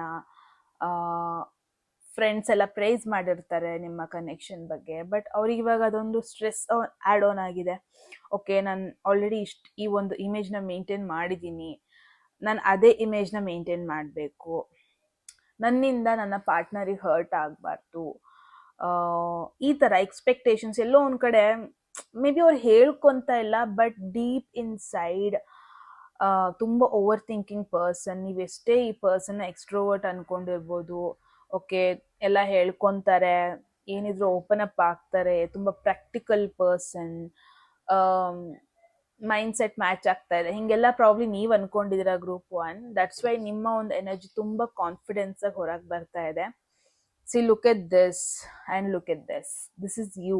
ಫ್ರೆಂಡ್ಸ್ ಎಲ್ಲ ಪ್ರೈಸ್ ಮಾಡಿರ್ತಾರೆ ನಿಮ್ಮ ಕನೆಕ್ಷನ್ ಬಗ್ಗೆ, ಬಟ್ ಅವ್ರಿಗೆ ಇವಾಗ ಅದೊಂದು ಸ್ಟ್ರೆಸ್ ಆ್ಯಡ್ ಆನ್ ಆಗಿದೆ. ಓಕೆ, ನಾನು ಆಲ್ರೆಡಿ ಈ ಒಂದು ಇಮೇಜ್ನ ಮೇಂಟೈನ್ ಮಾಡಿದ್ದೀನಿ, ನಾನು ಅದೇ ಇಮೇಜ್ನ ಮೇಂಟೈನ್ ಮಾಡಬೇಕು, ನನ್ನಿಂದ ನನ್ನ ಪಾರ್ಟ್ನರಿಗೆ ಹರ್ಟ್ ಆಗಬಾರ್ದು. ಈ ಥರ ಎಕ್ಸ್ಪೆಕ್ಟೇಷನ್ಸ್ ಎಲ್ಲೋ ಒಂದು ಕಡೆ ಮೇ ಬಿ ಅವ್ರು ಹೇಳ್ಕೊತ ಇಲ್ಲ, ಬಟ್ ಡೀಪ್ ಇನ್ಸೈಡ್ ತುಂಬ ಓವರ್ ಥಿಂಕಿಂಗ್ ಪರ್ಸನ್. ನೀವೆಷ್ಟೇ ಈ ಪರ್ಸನ್ನ ಎಕ್ಸ್ಟ್ರೋವರ್ಟ್ ಅನ್ಕೊಂಡಿರ್ಬೋದು, ಓಕೆ ಎಲ್ಲ ಹೇಳ್ಕೊತಾರೆ, ಏನಿದ್ರು ಓಪನ್ ಅಪ್ ಆಗ್ತಾರೆ, ತುಂಬ practical person, mind set match ಆಗ್ತಾ ಇದೆ, ಹಿಂಗೆಲ್ಲ ಪ್ರಾಬ್ಲಿ ನೀವು ಅನ್ಕೊಂಡಿದ್ದೀರಾ ಗ್ರೂಪ್ 1. ದಟ್ಸ್ ವೈ ನಿಮ್ಮ ಒಂದು ಎನರ್ಜಿ ತುಂಬ ಕಾನ್ಫಿಡೆನ್ಸ್ ಆಗಿ ಹೊರಗೆ ಬರ್ತಾ ಇದೆ. See, look at this and look at this is you.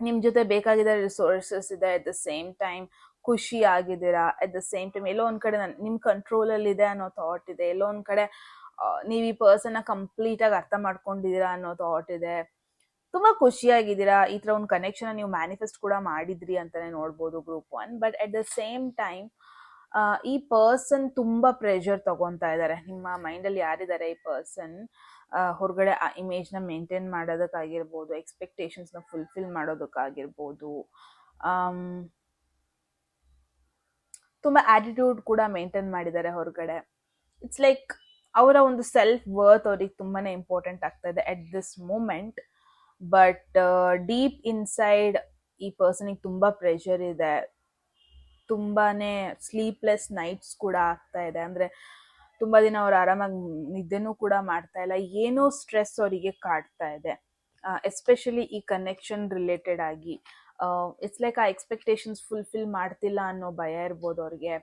ನಿಮ್ಮ ಜೊತೆ ಬೇಕಾಗಿದ್ದ ರಿಸೋರ್ಸಸ್ ಇದೆ, ಅಟ್ ದ ಸೇಮ್ ಟೈಮ್ ಖುಷಿ ಆಗಿದ್ದೀರಾ, ಅಟ್ ದ ಸೇಮ್ ಟೈಮ್ ಎಲ್ಲೋ ಒಂದು ಕಡೆ ನಿಮ್ಮ ಕಂಟ್ರೋಲಲ್ಲಿ ಇದೆ ಅನ್ನೋ ಥಾಟ್ ಇದೆ, ಎಲ್ಲೋ ಒಂದು ಕಡೆ ನೀವು ಈ ಪರ್ಸನ್ನ ಕಂಪ್ಲೀಟಾಗಿ ಅರ್ಥ ಮಾಡ್ಕೊಂಡಿದ್ದೀರಾ ಅನ್ನೋ ಥಾಟ್ ಇದೆ, ತುಂಬ ಖುಷಿಯಾಗಿದ್ದೀರಾ. ಈ ಥರ ಒಂದು ಕನೆಕ್ಷನ್ ನೀವು ಮ್ಯಾನಿಫೆಸ್ಟ್ ಕೂಡ ಮಾಡಿದ್ರಿ ಅಂತಲೇ ನೋಡ್ಬೋದು group 1. But at the same time ಈ ಪರ್ಸನ್ ತುಂಬ ಪ್ರೆಷರ್ ತಗೊತಾ ಇದ್ದಾರೆ. ನಿಮ್ಮ ಮೈಂಡಲ್ಲಿ ಯಾರಿದ್ದಾರೆ ಈ ಪರ್ಸನ್, ಹೊರಗಡೆ ಆ ಇಮೇಜ್ನ ಮೇಂಟೈನ್ ಮಾಡೋದಕ್ಕಾಗಿರ್ಬೋದು, ಎಕ್ಸ್ಪೆಕ್ಟೇಷನ್ಸ್ನ ಫುಲ್ಫಿಲ್ ಮಾಡೋದಕ್ಕಾಗಿರ್ಬೋದು, ತುಂಬ ಆಟಿಟ್ಯೂಡ್ ಕೂಡ ಮೇಂಟೈನ್ ಮಾಡಿದ್ದಾರೆ ಹೊರಗಡೆ. ಇಟ್ಸ್ ಲೈಕ್ ಅವರ ಒಂದು ಸೆಲ್ಫ್ ವರ್ತ್ ಅವ್ರಿಗೆ ತುಂಬಾ ಇಂಪಾರ್ಟೆಂಟ್ ಆಗ್ತಾ ಇದೆ at this moment. But deep inside ಈ ಪರ್ಸನಿಗೆ ತುಂಬ ಪ್ರೆಷರ್ ಇದೆ, ತುಂಬಾನೇ ಸ್ಲೀಪ್ಲೆಸ್ ನೈಟ್ಸ್ ಕೂಡ ಆಗ್ತಾ ಇದೆ. ಅಂದರೆ ತುಂಬ ದಿನ ಅವ್ರು ಆರಾಮಾಗಿ ನಿದ್ದೆನೂ ಕೂಡ ಮಾಡ್ತಾ ಇಲ್ಲ, ಏನೋ ಸ್ಟ್ರೆಸ್ ಅವರಿಗೆ ಕಾಡ್ತಾ ಇದೆ, ಎಸ್ಪೆಷಲಿ ಈ ಕನೆಕ್ಷನ್ ರಿಲೇಟೆಡ್ ಆಗಿ. ಇಟ್ಸ್ ಲೈಕ್ ಆ ಎಕ್ಸ್ಪೆಕ್ಟೇಷನ್ಸ್ ಫುಲ್ಫಿಲ್ ಮಾಡ್ತಿಲ್ಲ ಅನ್ನೋ ಭಯ ಇರ್ಬೋದು ಅವ್ರಿಗೆ,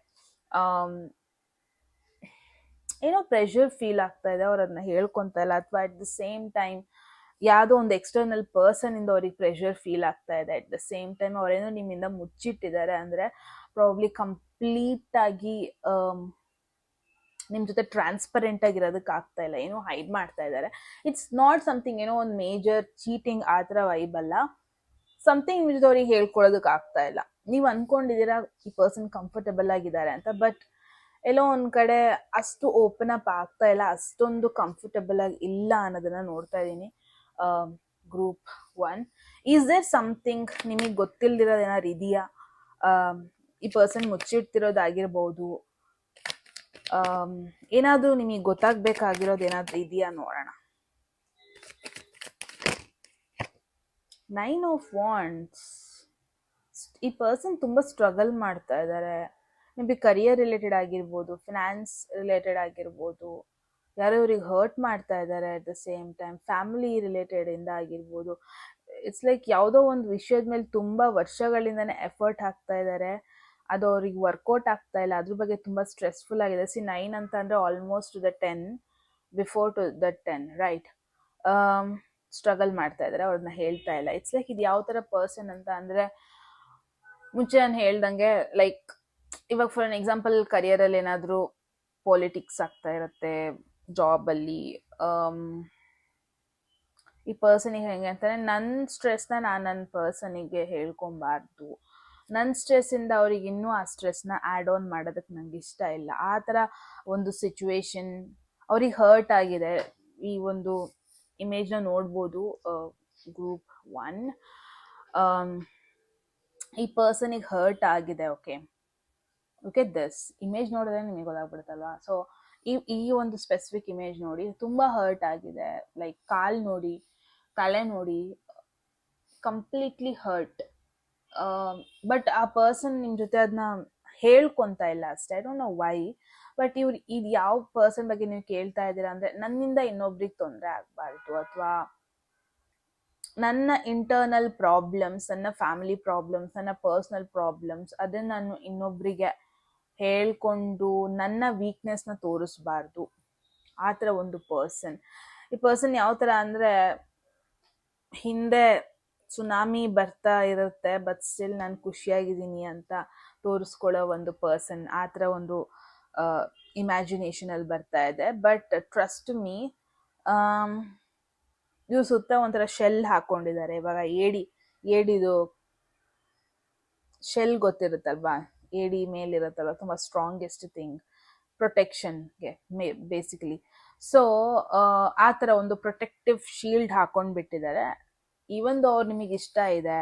ಏನೋ ಪ್ರೆಷರ್ ಫೀಲ್ ಆಗ್ತಾ ಇದೆ, ಅವ್ರು ಅದನ್ನ ಹೇಳ್ಕೊತಾ ಇಲ್ಲ. ಅಥವಾ ಅಟ್ ದ ಸೇಮ್ ಟೈಮ್ ಯಾವುದೋ ಒಂದು ಎಕ್ಸ್ಟರ್ನಲ್ ಪರ್ಸನ್ ಇಂದ ಅವ್ರಿಗೆ ಪ್ರೆಷರ್ ಫೀಲ್ ಆಗ್ತಾ ಇದೆ. ಅಟ್ ದ ಸೇಮ್ ಟೈಮ್ ಅವರೇನೋ ನಿಮ್ಮಿಂದ ಮುಚ್ಚಿಟ್ಟಿದ್ದಾರೆ, ಅಂದರೆ ಪ್ರಾಬ್ಲಿ ಕಂಪ್ಲೀಟ್ ಆಗಿ ನಿಮ್ಮ ಜೊತೆ ಟ್ರಾನ್ಸ್ಪರೆಂಟ್ ಆಗಿರೋದಕ್ಕೆ ಆಗ್ತಾ ಇಲ್ಲ, ಏನೋ ಹೈಡ್ ಮಾಡ್ತಾ ಇದ್ದಾರೆ. ಇಟ್ಸ್ ನಾಟ್ ಸಮಥಿಂಗ್ ಏನೋ ಒಂದು ಮೇಜರ್ ಚೀಟಿಂಗ್ ಆ ಥರ ವೈಬ್ ಅಲ್ಲ, ಸಮಥಿಂಗ್ ನಿಮ್ಮ ಜೊತೆ ಅವ್ರಿಗೆ ಹೇಳ್ಕೊಳ್ಳೋದಕ್ಕೆ ಆಗ್ತಾ ಇಲ್ಲ. ನೀವು ಅನ್ಕೊಂಡಿದ್ದೀರಾ ಈ ಪರ್ಸನ್ ಕಂಫರ್ಟಬಲ್ ಆಗಿದ್ದಾರೆ ಅಂತ, ಬಟ್ ಎಲ್ಲೋ ಒಂದು ಕಡೆ ಅಷ್ಟು ಓಪನ್ ಅಪ್ ಆಗ್ತಾ ಇಲ್ಲ, ಅಷ್ಟೊಂದು ಕಂಫರ್ಟಬಲ್ ಆಗಿ ಇಲ್ಲ ಅನ್ನೋದನ್ನ ನೋಡ್ತಾ ಇದ್ದೀನಿ ಗ್ರೂಪ್ 1. ಈಸ್ ದೇರ್ ಸಮಥಿಂಗ್ ನಿಮಗೆ ಗೊತ್ತಿಲ್ದಿರೋದು ಏನಾದ್ರು ಇದೆಯಾ? ಈ ಪರ್ಸನ್ ಮುಚ್ಚಿಡ್ತಿರೋದಾಗಿರ್ಬೋದು, ಏನಾದರೂ ನಿಮಗೆ ಗೊತ್ತಾಗಬೇಕಾಗಿರೋದು ಏನಾದರೂ ಇದೆಯಾ ನೋಡೋಣ. 9 ಆಫ್ ವಾಂಡ್ಸ್. ಈ ಪರ್ಸನ್ ತುಂಬ ಸ್ಟ್ರಗಲ್ ಮಾಡ್ತಾ ಇದ್ದಾರೆ. ಮೇ ಬಿ ಕರಿಯರ್ ರಿಲೇಟೆಡ್ ಆಗಿರ್ಬೋದು, ಫಿನಾನ್ಸ್ ರಿಲೇಟೆಡ್ ಆಗಿರ್ಬೋದು, ಯಾರೋ ಇವ್ರಿಗೆ ಹರ್ಟ್ ಮಾಡ್ತಾ ಇದ್ದಾರೆ. At the same time family related ಇಂದ ಆಗಿರ್ಬೋದು. ಇಟ್ಸ್ ಲೈಕ್ ಯಾವುದೋ ಒಂದು ವಿಷಯದ ಮೇಲೆ ತುಂಬ ವರ್ಷಗಳಿಂದನೇ ಎಫರ್ಟ್ ಹಾಕ್ತಾ ಇದ್ದಾರೆ, ಅದು ಅವ್ರಿಗೆ ವರ್ಕೌಟ್ ಆಗ್ತಾ ಇಲ್ಲ, ಅದ್ರ ಬಗ್ಗೆ ತುಂಬ ಸ್ಟ್ರೆಸ್ಫುಲ್ ಆಗಿದೆ. 9 ಅಂತ ಅಂದರೆ almost to the 10, before to the 10, right? Struggle ಮಾಡ್ತಾ ಇದ್ದಾರೆ, ಅವ್ರನ್ನ ಹೇಳ್ತಾ ಇಲ್ಲ. ಇಟ್ಸ್ ಲೈಕ್ ಇದು ಯಾವ ಥರ ಪರ್ಸನ್ ಅಂತ ಅಂದರೆ, ಮುಂಚೆ ನಾನು ಹೇಳ್ದಂಗೆ ಲೈಕ್ ಇವಾಗ ಫಾರ್ ಅನ್ ಎಕ್ಸಾಂಪಲ್ ಕರಿಯರಲ್ಲಿ ಏನಾದರೂ ಪಾಲಿಟಿಕ್ಸ್ ಆಗ್ತಾ ಇರುತ್ತೆ, ಜಾಬಲ್ಲಿ. ಈ ಪರ್ಸನಿಗೆ ಹೆಂಗೆ ಅಂತಾನೆ, ನನ್ನ ಸ್ಟ್ರೆಸ್ನ ನಾನು ನನ್ನ ಪರ್ಸನಿಗೆ ಹೇಳ್ಕೊಬಾರ್ದು, ನನ್ನ ಸ್ಟ್ರೆಸ್ಸಿಂದ ಅವ್ರಿಗೆ ಇನ್ನೂ ಆ ಸ್ಟ್ರೆಸ್ನ ಆ್ಯಡ್ ಆನ್ ಮಾಡೋದಕ್ಕೆ ನಂಗೆ ಇಷ್ಟ ಇಲ್ಲ. ಆ ಥರ ಒಂದು ಸಿಚುವೇಶನ್ ಅವ್ರಿಗೆ ಹರ್ಟ್ ಆಗಿದೆ. ಈ ಒಂದು ಇಮೇಜ್ನ ನೋಡ್ಬೋದು ಗ್ರೂಪ್ 1. ಈ ಪರ್ಸನಿಗೆ ಹರ್ಟ್ ಆಗಿದೆ. ಓಕೆ ದಿಸ್ ಇಮೇಜ್ ನೋಡಿದ್ರೆ ನಿಮಗೆ ಗೊತ್ತಾಗ್ಬಿಡುತ್ತಲ್ವಾ? ಸೊ ಈ ಒಂದು ಸ್ಪೆಸಿಫಿಕ್ ಇಮೇಜ್ ನೋಡಿ, ತುಂಬ ಹರ್ಟ್ ಆಗಿದೆ. ಲೈಕ್ ಕಾಲು ನೋಡಿ, ತಲೆ ನೋಡಿ, ಕಂಪ್ಲೀಟ್ಲಿ ಹರ್ಟ್. ಬಟ್ ಆ ಪರ್ಸನ್ ನಿಮ್ಮ ಜೊತೆ ಅದನ್ನ ಹೇಳ್ಕೊಂತ ಇಲ್ಲ ಅಷ್ಟೇ. I don't know why, but ಇವ್ರು ಇದು ಯಾವ ಪರ್ಸನ್ ಬಗ್ಗೆ ನೀವು ಕೇಳ್ತಾ ಇದ್ದೀರಾ ಅಂದ್ರೆ, ನನ್ನಿಂದ ಇನ್ನೊಬ್ರಿಗೆ ತೊಂದರೆ ಆಗ್ಬಾರ್ದು, ಅಥವಾ ನನ್ನ ಇಂಟರ್ನಲ್ ಪ್ರಾಬ್ಲಮ್ಸ್, ನನ್ನ ಫ್ಯಾಮಿಲಿ ಪ್ರಾಬ್ಲಮ್ಸ್, ನನ್ನ ಪರ್ಸನಲ್ ಪ್ರಾಬ್ಲಮ್ಸ್ ಅದನ್ನ ನಾನು ಇನ್ನೊಬ್ರಿಗೆ ಹೇಳ್ಕೊಂಡು ನನ್ನ ವೀಕ್ನೆಸ್ನ ತೋರಿಸ್ಬಾರ್ದು. ಆ ಥರ ಒಂದು ಪರ್ಸನ್. ಈ ಪರ್ಸನ್ ಯಾವ ಥರ ಅಂದರೆ, ಹಿಂದೆ ಸುನಾಮಿ ಬರ್ತಾ ಇರುತ್ತೆ ಬಟ್ ಸ್ಟಿಲ್ ನಾನು ಖುಷಿಯಾಗಿದ್ದೀನಿ ಅಂತ ತೋರಿಸ್ಕೊಳ್ಳೋ ಒಂದು ಪರ್ಸನ್. ಆ ಥರ ಒಂದು ಇಮ್ಯಾಜಿನೇಷನಲ್ಲಿ ಬರ್ತಾ ಇದೆ. ಬಟ್ ಟ್ರಸ್ಟ್ ಮೀ, ಇವ್ರು ಸುತ್ತ ಒಂಥರ ಶೆಲ್ ಹಾಕೊಂಡಿದ್ದಾರೆ. ಇವಾಗ ಏಡಿದು ಶೆಲ್ ಗೊತ್ತಿರುತ್ತಲ್ವಾ, ಏಡಿ ಮೇಲಿರುತ್ತಲ್ವ, ತುಂಬ ಸ್ಟ್ರಾಂಗೆಸ್ಟ್ ಥಿಂಗ್ ಪ್ರೊಟೆಕ್ಷನ್ಗೆ ಬೇಸಿಕಲಿ. ಸೊ ಆ ಥರ ಒಂದು ಪ್ರೊಟೆಕ್ಟಿವ್ ಶೀಲ್ಡ್ ಹಾಕೊಂಡು ಬಿಟ್ಟಿದ್ದಾರೆ. ಈವನ್ ದೋ ಅವ್ರು ನಿಮಗೆ ಇಷ್ಟ ಇದೆ,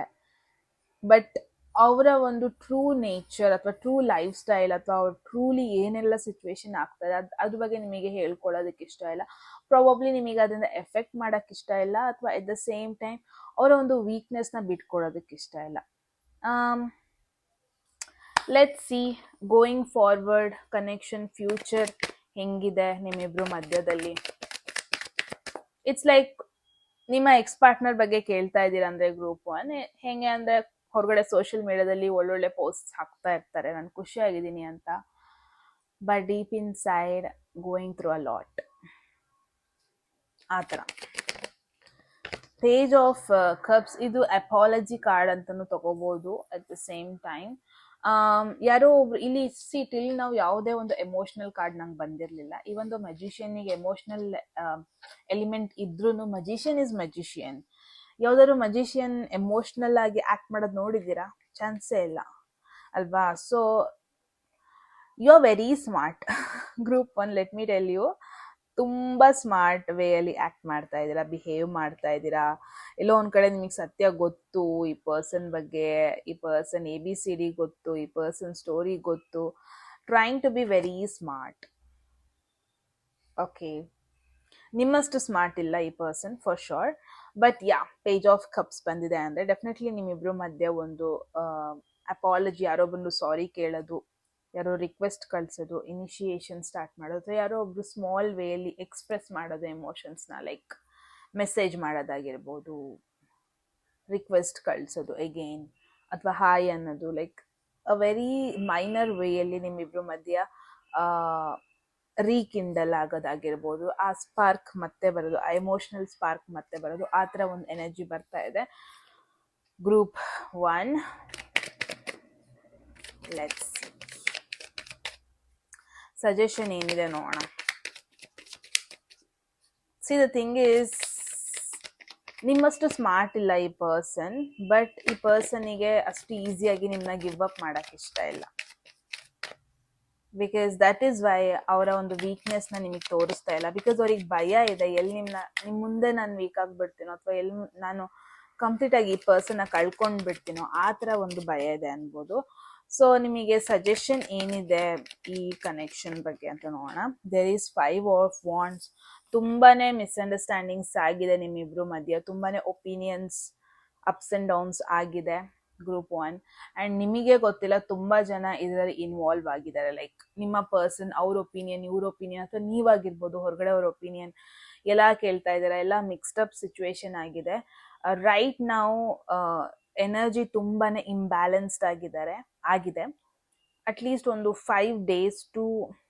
ಬಟ್ ಅವರ ಒಂದು ಟ್ರೂ ನೇಚರ್ ಅಥವಾ ಟ್ರೂ ಲೈಫ್ ಸ್ಟೈಲ್ ಅಥವಾ ಅವ್ರು ಟ್ರೂಲಿ ಏನೆಲ್ಲ ಸಿಚುವೇಶನ್ ಆಗ್ತದೆ ಅದ್ರ ಬಗ್ಗೆ ನಿಮಗೆ ಹೇಳ್ಕೊಳ್ಳೋದಕ್ಕೆ ಇಷ್ಟ ಇಲ್ಲ. ಪ್ರಾಬಬ್ಲಿ ನಿಮಗೆ ಅದರಿಂದ ಎಫೆಕ್ಟ್ ಮಾಡೋಕ್ಕೆ ಇಷ್ಟ ಇಲ್ಲ, ಅಥವಾ ಎಟ್ ದ ಸೇಮ್ ಟೈಮ್ ಅವರ ಒಂದು ವೀಕ್ನೆಸ್ನ ಬಿಟ್ಕೊಡೋದಕ್ಕೆ ಇಷ್ಟ ಇಲ್ಲ. Let's see going forward connection future ಹೆಂಗಿದೆ ನಿಮ್ಮಿಬ್ರು ಮಧ್ಯದಲ್ಲಿ. ಇಟ್ಸ್ ಲೈಕ್ ನಿಮ್ಮ ಎಕ್ಸ್ ಪಾರ್ಟ್ನರ್ ಬಗ್ಗೆ ಕೇಳ್ತಾ ಇದ್ದೀರಾ ಅಂದ್ರೆ ಗ್ರೂಪ್ ಒನ್ ಹೆಂಗೆ ಅಂದ್ರೆ, ಹೊರಗಡೆ ಸೋಷಿಯಲ್ ಮೀಡಿಯಾದಲ್ಲಿ ಒಳ್ಳೊಳ್ಳೆ ಪೋಸ್ಟ್ ಹಾಕ್ತಾ ಇರ್ತಾರೆ, ನಾನು ಖುಷಿಯಾಗಿದ್ದೀನಿ ಅಂತ, but deep in side going through a lot. ಆ ಥರ ಪೇಜ್ ಆಫ್ ಕಪ್ಸ್ ಇದು ಅಪಾಲಜಿ ಕಾರ್ಡ್ ಅಂತಲೂ ತಗೋಬಹುದು. ಅಟ್ ದ ಸೇಮ್ ಟೈಮ್ ಯಾರೋ ಒಬ್ರು ಇಲ್ಲಿ ಟಿಲ್ ನಾವು ಯಾವುದೇ ಒಂದು ಎಮೋಷನಲ್ ಕಾರ್ಡ್ ನಂಗೆ ಬಂದಿರಲಿಲ್ಲ. ಈ ಒಂದು ಮೆಜಿಷಿಯನ್ನಿಗೆ ಎಮೋಷನಲ್ ಎಲಿಮೆಂಟ್ ಇದ್ರೂ ಮಜಿಷಿಯನ್ ಇಸ್ ಮೆಜಿಷಿಯನ್. ಯಾವ್ದಾದ್ರು ಮಜಿಷಿಯನ್ ಎಮೋಷನಲ್ ಆಗಿ ಆಕ್ಟ್ ಮಾಡೋದು ನೋಡಿದ್ದೀರಾ? ಚಾನ್ಸೇ ಇಲ್ಲ ಅಲ್ವಾ? So you are very smart group one. Let me tell you, ತುಂಬ ಸ್ಮಾರ್ಟ್ ವೇಯಲ್ಲಿ ಆ್ಯಕ್ಟ್ ಮಾಡ್ತಾ ಇದ್ದೀರಾ, ಬಿಹೇವ್ ಮಾಡ್ತಾ ಇದ್ದೀರಾ. ಎಲ್ಲೋ ಒಂದು ಕಡೆ ನಿಮಗೆ ಸತ್ಯ ಗೊತ್ತು ಈ ಪರ್ಸನ್ ಬಗ್ಗೆ, ಈ ಪರ್ಸನ್ ABCD ಗೊತ್ತು, ಈ ಪರ್ಸನ್ ಸ್ಟೋರಿ ಗೊತ್ತು. Trying to be very smart. Okay, ನಿಮ್ಮಷ್ಟು ಸ್ಮಾರ್ಟ್ ಇಲ್ಲ ಈ person for sure. But page of cups ಬಂದಿದೆ ಅಂದರೆ ಡೆಫಿನೆಟ್ಲಿ ನಿಮ್ಮಿಬ್ರು ಮಧ್ಯೆ ಒಂದು ಅಪಾಲಜಿ, ಯಾರೋ ಬಂದು ಸಾರಿ ಕೇಳೋದು, ಯಾರೋ ರಿಕ್ವೆಸ್ಟ್ ಕಳಿಸೋದು, ಇನಿಷಿಯೇಷನ್ ಸ್ಟಾರ್ಟ್ ಮಾಡೋದು, ಯಾರೋ ಒಬ್ರು ಸ್ಮಾಲ್ ವೇಯಲ್ಲಿ ಎಕ್ಸ್ಪ್ರೆಸ್ ಮಾಡೋದು ಎಮೋಷನ್ಸ್ನ, ಲೈಕ್ ಮೆಸೇಜ್ ಮಾಡೋದಾಗಿರ್ಬೋದು, ರಿಕ್ವೆಸ್ಟ್ ಕಳಿಸೋದು ಎಗೇನ್, ಅಥವಾ ಹಾಯ್ ಅನ್ನೋದು, ಲೈಕ್ ಅ ವೆರಿ ಮೈನರ್ ವೇಯಲ್ಲಿ ನಿಮ್ಮಿಬ್ರು ಮಧ್ಯ ರೀಕಿಂಡಲ್ ಆಗೋದಾಗಿರ್ಬೋದು, ಆ ಸ್ಪಾರ್ಕ್ ಮತ್ತೆ ಬರೋದು, ಆ ಎಮೋಷನಲ್ ಸ್ಪಾರ್ಕ್ ಮತ್ತೆ ಬರೋದು, ಆ ಥರ ಒಂದು ಎನರ್ಜಿ ಬರ್ತಾ ಇದೆ ಗ್ರೂಪ್ ಒನ್. ಲೆಟ್ಸ್ ಸಜೆಷನ್ ಏನಿದೆ ನೋಡೋಣ. ಸಿ ದ ಥಿಂಗ್ ಈಸ್, ನಿಮ್ಮಷ್ಟು ಸ್ಮಾರ್ಟ್ ಇಲ್ಲ ಈ ಪರ್ಸನ್, ಬಟ್ ಈ ಪರ್ಸನಿಗೆ ಅಷ್ಟು ಈಸಿಯಾಗಿ ನಿಮ್ಮನ್ನ ಗಿವ್ ಅಪ್ ಮಾಡೋಕ್ಕೆ ಇಷ್ಟ ಇಲ್ಲ. ಬಿಕಾಸ್ ದಟ್ ಈಸ್ ವೈ ಅವರ ಒಂದು ವೀಕ್ನೆಸ್ನ ನಿಮಗೆ ತೋರಿಸ್ತಾ ಇಲ್ಲ. ಬಿಕಾಸ್ ಅವ್ರಿಗೆ ಭಯ ಇದೆ, ಎಲ್ಲಿ ನಿಮ್ಮ ಮುಂದೆ ನಾನು ವೀಕ್ ಆಗಿಬಿಡ್ತೀನೋ, ಅಥವಾ ಎಲ್ಲಿ ನಾನು ಕಂಪ್ಲೀಟಾಗಿ ಈ ಪರ್ಸನ್ನ ಕಳ್ಕೊಂಡು ಬಿಡ್ತೀನೋ, ಆ ಥರ ಒಂದು ಭಯ ಇದೆ ಅನ್ಬೋದು. ಸೊ ನಿಮಗೆ ಸಜೆಷನ್ ಏನಿದೆ ಈ ಕನೆಕ್ಷನ್ ಬಗ್ಗೆ ಅಂತ ನೋಡೋಣ. There is 5 of wands. ತುಂಬಾನೇ ಮಿಸ್ಅಂಡರ್ಸ್ಟ್ಯಾಂಡಿಂಗ್ಸ್ ಆಗಿದೆ ನಿಮ್ಮಿಬ್ರು ಮಧ್ಯ, ತುಂಬಾನೇ ಒಪಿನಿಯನ್ಸ್ ಅಪ್ಸ್ ಆ್ಯಂಡ್ ಡೌನ್ಸ್ ಆಗಿದೆ ಗ್ರೂಪ್ ಒನ್. ಆ್ಯಂಡ್ ನಿಮಗೆ ಗೊತ್ತಿಲ್ಲ, ತುಂಬ ಜನ ಇದರಲ್ಲಿ ಇನ್ವಾಲ್ವ್ ಆಗಿದ್ದಾರೆ. ಲೈಕ್ ನಿಮ್ಮ ಪರ್ಸನ್, ಅವ್ರ ಒಪಿನಿಯನ್, ಇವ್ರ ಒಪಿನಿಯನ್, ಅಥವಾ ನೀವಾಗಿರ್ಬೋದು, ಹೊರಗಡೆ ಅವ್ರ ಒಪಿನಿಯನ್ ಎಲ್ಲ ಕೇಳ್ತಾ ಇದ್ದಾರೆ. ಎಲ್ಲ ಮಿಕ್ಸ್ಡ್ ಅಪ್ ಸಿಚುವೇಶನ್ ಆಗಿದೆ. ರೈಟ್ ನಾವು ಎನರ್ಜಿ ತುಂಬಾನೇ ಇಂಬ್ಯಾಲೆನ್ಸ್ಡ್ ಆಗಿದೆ. ಅಟ್ಲೀಸ್ಟ್ ಒಂದು 5 days to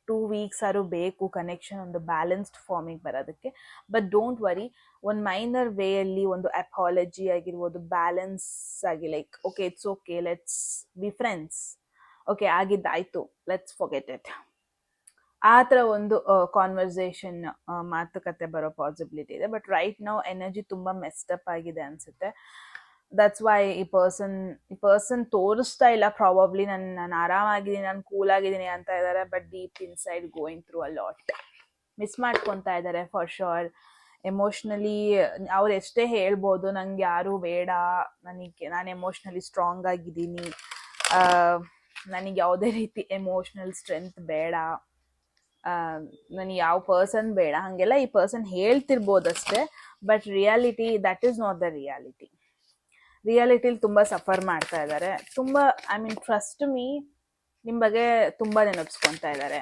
2 weeks ಆದ್ರೂ ಬೇಕು ಕನೆಕ್ಷನ್ ಒಂದು ಬ್ಯಾಲೆನ್ಸ್ಡ್ ಫಾರ್ಮಿಗೆ ಬರೋದಕ್ಕೆ. ಬಟ್ ಡೋಂಟ್ ವರಿ, ಒಂದು ಮೈನರ್ ವೇಯಲ್ಲಿ ಒಂದು ಅಪಾಲಜಿ ಆಗಿರ್ಬೋದು, ಬ್ಯಾಲೆನ್ಸ್ ಆಗಿ, like okay it's okay, let's be friends, okay ಆಗಿದ್ದಾಯ್ತು, ಲೆಟ್ಸ್ ಫಾರ್ಗೆಟ್ ಇಟ್, ಆ ಥರ ಒಂದು ಕಾನ್ವರ್ಸೇಷನ್, ಮಾತುಕತೆ ಬರೋ ಪಾಸಿಬಿಲಿಟಿ ಇದೆ. ಬಟ್ ರೈಟ್ ನಾವು ಎನರ್ಜಿ ತುಂಬ ಮೆಸ್ಟಪ್ ಆಗಿದೆ ಅನ್ಸುತ್ತೆ. ದಟ್ಸ್ ವೈ ಈ ಪರ್ಸನ್ ತೋರಿಸ್ತಾ ಇಲ್ಲ ಪ್ರಾಬಬ್ಲಿ ನಾನು ಆರಾಮಾಗಿದ್ದೀನಿ, ನಾನು ಕೂಲ್ ಆಗಿದ್ದೀನಿ ಅಂತ ಇದ್ದಾರೆ. But deep inside going through a lot. Miss ಮಾಡ್ಕೊತಾ ಇದ್ದಾರೆ ಫಾರ್ ಶೋರ್. ಎಮೋಷ್ನಲಿ ಅವ್ರು ಎಷ್ಟೇ ಹೇಳ್ಬೋದು, ನಂಗೆ ಯಾರೂ ಬೇಡ, ನಾನು ಎಮೋಷ್ನಲಿ ಸ್ಟ್ರಾಂಗ್ ಆಗಿದ್ದೀನಿ, ನನಗೆ ಯಾವುದೇ ರೀತಿ ಎಮೋಷ್ನಲ್ ಸ್ಟ್ರೆಂತ್ ಬೇಡ, ನನಗೆ ಯಾವ ಪರ್ಸನ್ ಬೇಡ, ಹಾಗೆಲ್ಲ ಈ ಪರ್ಸನ್ ಹೇಳ್ತಿರ್ಬೋದಷ್ಟೇ. But reality, that is not the reality. ರಿಯಾಲಿಟಿಲಿ ತುಂಬ ಸಫರ್ ಮಾಡ್ತಾ ಇದ್ದಾರೆ. ತುಂಬ, ಐ ಮೀನ್ ಟ್ರಸ್ಟ್ ಮೀ, ನಿಮ್ಮ ಬಗ್ಗೆ ತುಂಬಾ ನೆನಪಿಸ್ಕೊಂತಾ ಇದ್ದಾರೆ.